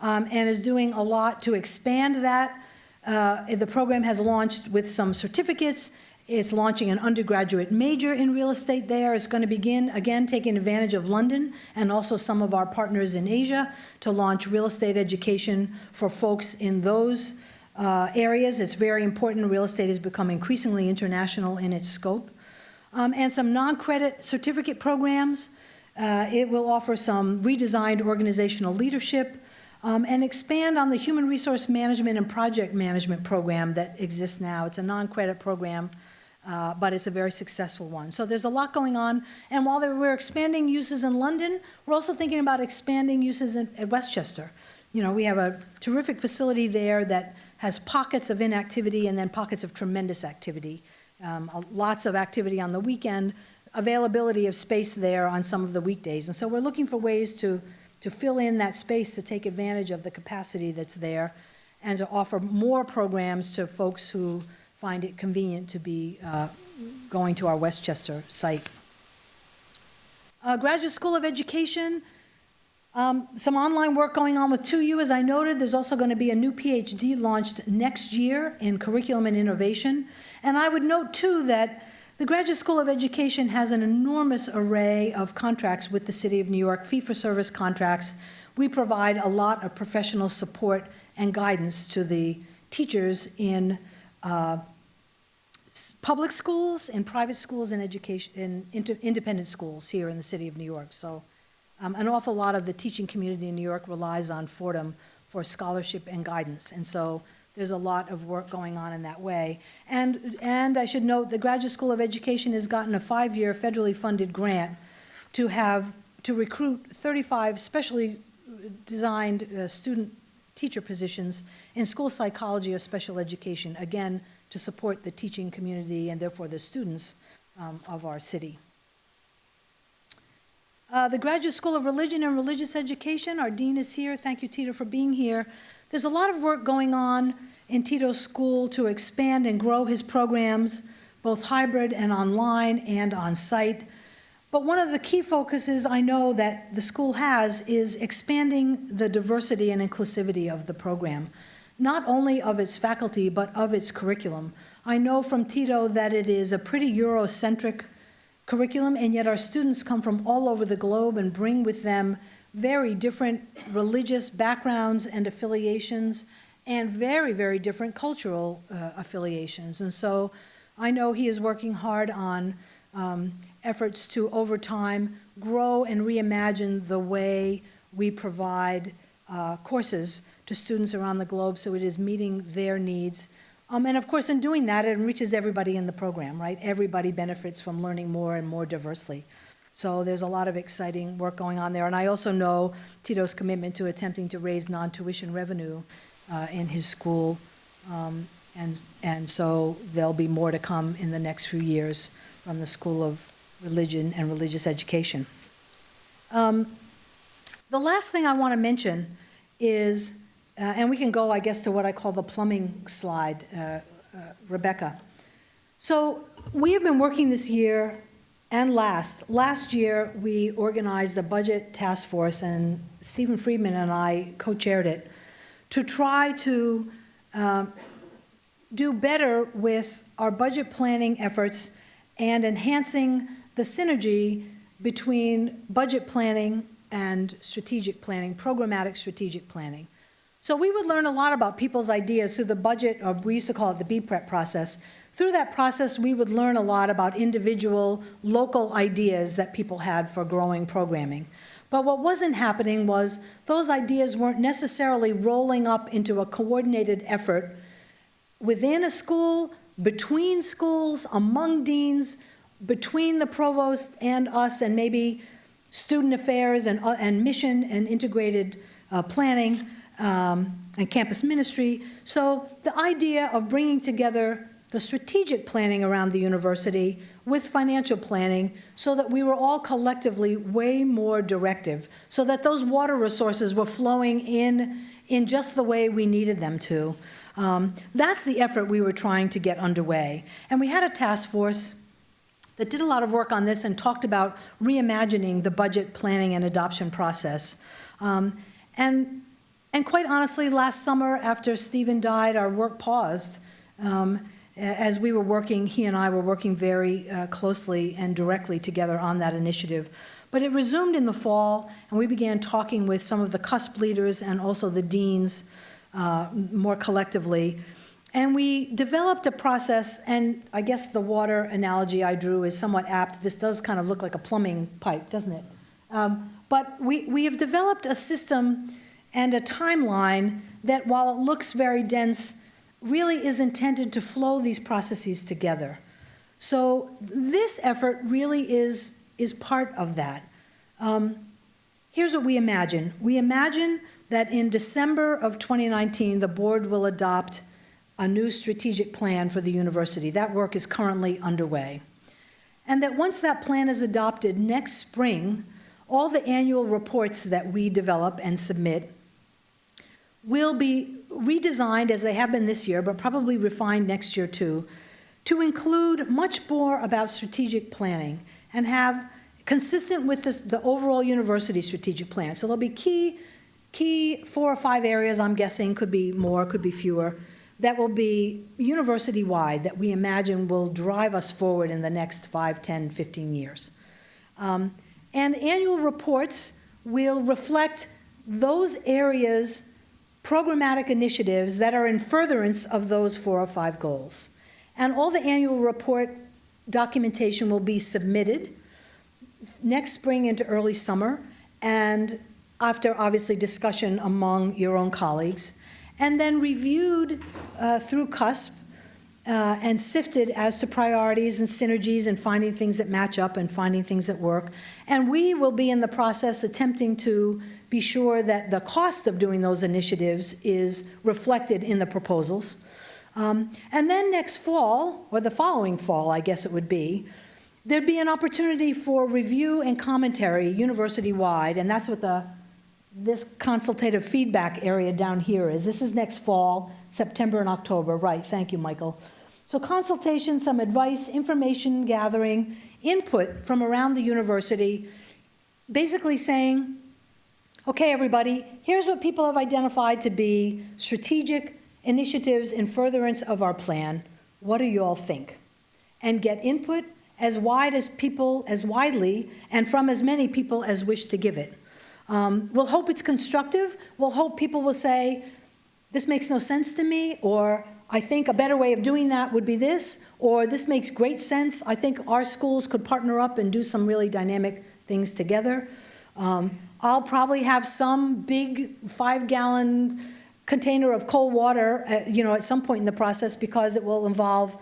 and is doing a lot to expand that. The program has launched with some certificates It's launching an undergraduate major in real estate there. It's going to begin, again, taking advantage of London and also some of our partners in Asia to launch real estate education for folks in those areas. It's very important. Real estate has become increasingly international in its scope. And some non-credit certificate programs. It will offer some redesigned organizational leadership and expand on the human resource management and project management program that exists now. It's a non-credit program, but it's a very successful one. So there's a lot going on. And while we're expanding uses in London, we're also thinking about expanding uses at Westchester. You know, we have a terrific facility there that has pockets of inactivity and then pockets of tremendous activity. Lots of activity on the weekend, availability of space there on some of the weekdays. And so we're looking for ways to fill in that space to take advantage of the capacity that's there and to offer more programs to folks who find it convenient to be going to our Westchester site. Graduate School of Education, some online work going on with 2U, as I noted. There's also going to be a new PhD launched next year in curriculum and innovation. And I would note, too, that the Graduate School of Education has an enormous array of contracts with the City of New York, fee-for-service contracts. We provide a lot of professional support and guidance to the teachers in public schools, in private schools, and education, in independent schools here in the City of New York. So an awful lot of the teaching community in New York relies on Fordham for scholarship and guidance. And so there's a lot of work going on in that way. And I should note the Graduate School of Education has gotten a 5-year federally funded grant to recruit 35 specially designed student teacher positions in school psychology or special education, again, to support the teaching community and therefore the students of our city. The Graduate School of Religion and Religious Education, our dean is here. Thank you, Tito, for being here. There's a lot of work going on in Tito's school to expand and grow his programs, both hybrid and online and on-site. But one of the key focuses I know that the school has is expanding the diversity and inclusivity of the program, not only of its faculty, but of its curriculum. I know from Tito that it is a pretty Eurocentric curriculum, and yet our students come from all over the globe and bring with them very different religious backgrounds and affiliations and very, very different cultural affiliations. And so I know he is working hard on efforts to, over time, grow and reimagine the way we provide courses to students around the globe so it is meeting their needs. And of course, in doing that, it enriches everybody in the program, right? Everybody benefits from learning more and more diversely. So there's a lot of exciting work going on there. And I also know Tito's commitment to attempting to raise non-tuition revenue in his school. And so there'll be more to come in the next few years from the School of Religion and Religious Education. The last thing I want to mention is, and we can go, I guess, to what I call the plumbing slide, Rebecca. So we have been working this year and last year, we organized a budget task force, and Stephen Friedman and I co-chaired it, to try to do better with our budget planning efforts and enhancing the synergy between budget planning and strategic planning, programmatic strategic planning. So we would learn a lot about people's ideas through the budget, or we used to call it the B-Prep process. Through that process, we would learn a lot about individual local ideas that people had for growing programming. But what wasn't happening was those ideas weren't necessarily rolling up into a coordinated effort within a school, between schools, among deans, between the provost and us, and maybe student affairs and mission and integrated planning and campus ministry. So the idea of bringing together the strategic planning around the university with financial planning so that we were all collectively way more directive, so that those water resources were flowing in just the way we needed them to. That's the effort we were trying to get underway. And we had a task force that did a lot of work on this and talked about reimagining the budget planning and adoption process. And quite honestly, last summer after Stephen died, our work paused. as we were working, he and I were working very closely and directly together on that initiative. But it resumed in the fall, and we began talking with some of the CUSP leaders and also the deans more collectively. And we developed a process, and I guess the water analogy I drew is somewhat apt. This does kind of look like a plumbing pipe, doesn't it? But we have developed a system and a timeline that, while it looks very dense, really is intended to flow these processes together. So this effort really is part of that. Here's what we imagine. We imagine that in December of 2019, the board will adopt a new strategic plan for the university. That work is currently underway. And that once that plan is adopted next spring, all the annual reports that we develop and submit will be redesigned as they have been this year, but probably refined next year too, to include much more about strategic planning and have consistent with the overall university strategic plan. So there'll be key 4 or 5 areas, I'm guessing, could be more, could be fewer, that will be university-wide, that we imagine will drive us forward in the next 5, 10, 15 years. And annual reports will reflect those areas, programmatic initiatives that are in furtherance of those 4 or 5 goals. And all the annual report documentation will be submitted next spring into early summer, and after obviously discussion among your own colleagues, and then reviewed through CUSP and sifted as to priorities and synergies and finding things that match up and finding things that work. And we will be in the process attempting to be sure that the cost of doing those initiatives is reflected in the proposals. And then next fall, or the following fall, I guess it would be, there'd be an opportunity for review and commentary university-wide, and that's what this consultative feedback area down here is. This is next fall, September and October. Right, thank you, Michael. So consultation, some advice, information gathering, input from around the university, basically saying, okay, everybody, here's what people have identified to be strategic initiatives in furtherance of our plan. What do you all think? And get input as widely and from as many people as wish to give it. We'll hope it's constructive. We'll hope people will say, this makes no sense to me, or I think a better way of doing that would be this, or this makes great sense. I think our schools could partner up and do some really dynamic things together. I'll probably have some big 5-gallon container of cold water, at some point in the process, because it will involve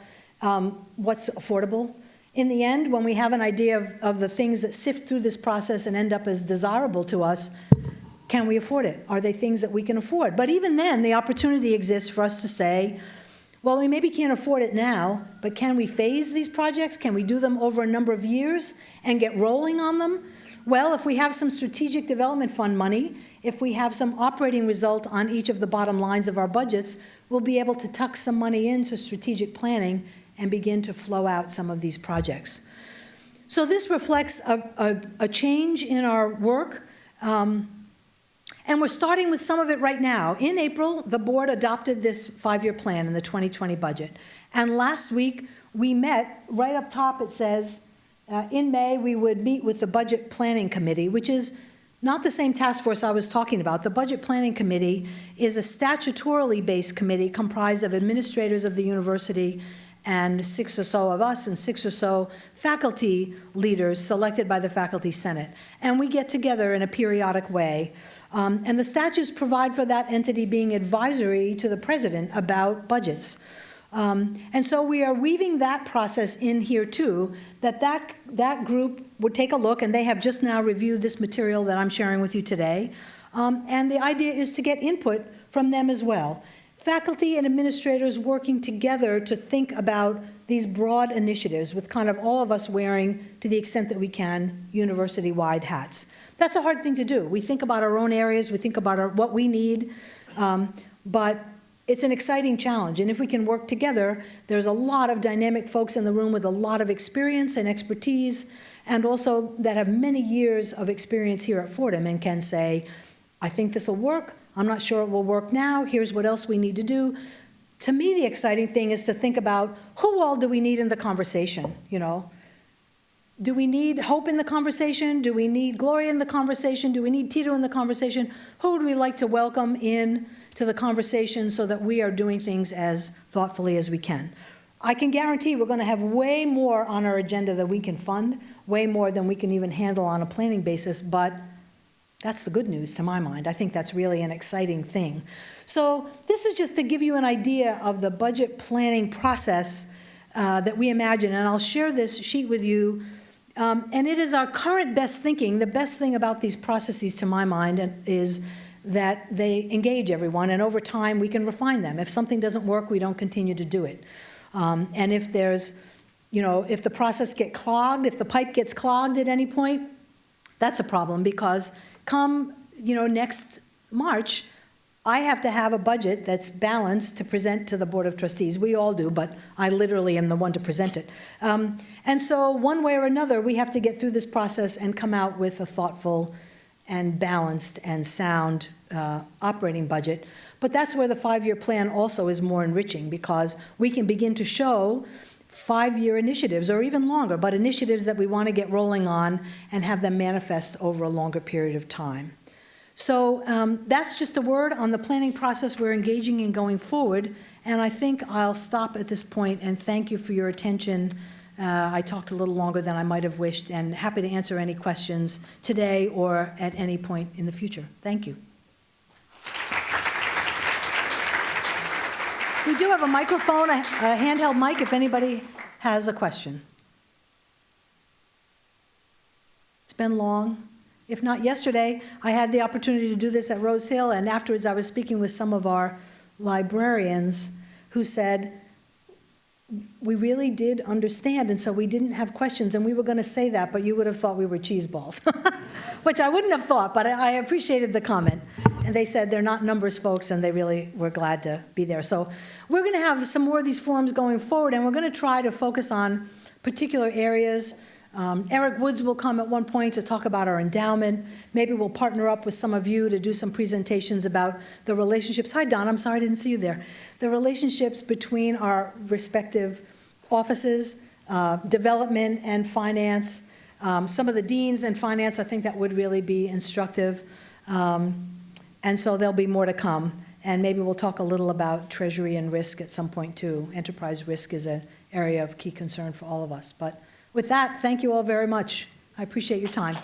what's affordable. In the end, when we have an idea of the things that sift through this process and end up as desirable to us, can we afford it? Are they things that we can afford? But even then, the opportunity exists for us to say, well, we maybe can't afford it now, but can we phase these projects? Can we do them over a number of years and get rolling on them? Well, if we have some strategic development fund money, if we have some operating result on each of the bottom lines of our budgets, we'll be able to tuck some money into strategic planning and begin to flow out some of these projects. So this reflects a change in our work, and we're starting with some of it right now. In April, the board adopted this 5-year plan in the 2020 budget. And last week, we met, right up top it says, in May, we would meet with the Budget Planning Committee, which is not the same task force I was talking about. The Budget Planning Committee is a statutorily based committee comprised of administrators of the university and 6 or so of us and 6 or so faculty leaders selected by the Faculty Senate. And we get together in a periodic way. And the statutes provide for that entity being advisory to the president about budgets. And so we are weaving that process in here too, that group would take a look, and they have just now reviewed this material that I'm sharing with you today. And the idea is to get input from them as well. Faculty and administrators working together to think about these broad initiatives with kind of all of us wearing, to the extent that we can, university-wide hats. That's a hard thing to do. We think about our own areas, we think about what we need, but it's an exciting challenge. And if we can work together, there's a lot of dynamic folks in the room with a lot of experience and expertise, and also that have many years of experience here at Fordham and can say, I think this will work. I'm not sure it will work now. Here's what else we need to do. To me, the exciting thing is to think about who all do we need in the conversation, you know? Do we need Hope in the conversation? Do we need Gloria in the conversation? Do we need Tito in the conversation? Who would we like to welcome in to the conversation so that we are doing things as thoughtfully as we can? I can guarantee we're going to have way more on our agenda than we can fund, way more than we can even handle on a planning basis, but that's the good news to my mind. I think that's really an exciting thing. So this is just to give you an idea of the budget planning process that we imagine, and I'll share this sheet with you. And it is our current best thinking. The best thing about these processes, to my mind, is that they engage everyone, and over time we can refine them. If something doesn't work, we don't continue to do it. And if there's, if the process gets clogged, if the pipe gets clogged at any point, that's a problem, because come, next March, I have to have a budget that's balanced to present to the Board of Trustees. We all do, but I literally am the one to present it. And so one way or another, we have to get through this process and come out with a thoughtful and balanced and sound operating budget. But that's where the 5-year plan also is more enriching, because we can begin to show 5-year initiatives, or even longer, but initiatives that we want to get rolling on and have them manifest over a longer period of time. So that's just a word on the planning process we're engaging in going forward, and I think I'll stop at this point and thank you for your attention. I talked a little longer than I might have wished, and happy to answer any questions today or at any point in the future. Thank you. We do have a microphone, a handheld mic, if anybody has a question. It's been long. If not yesterday, I had the opportunity to do this at Rose Hill, and afterwards I was speaking with some of our librarians who said, we really did understand, and so we didn't have questions, and we were going to say that, but you would have thought we were cheese balls, which I wouldn't have thought, but I appreciated the comment. And they said they're not numbers folks, and they really were glad to be there. So we're going to have some more of these forums going forward, and we're going to try to focus on particular areas. Eric Woods will come at one point to talk about our endowment. Maybe we'll partner up with some of you to do some presentations about the relationships. Hi, Don, I'm sorry I didn't see you there. The relationships between our respective offices, development and finance. Some of the deans and finance, I think that would really be instructive. And so there'll be more to come. And maybe we'll talk a little about treasury and risk at some point too. Enterprise risk is an area of key concern for all of us. But with that, thank you all very much. I appreciate your time.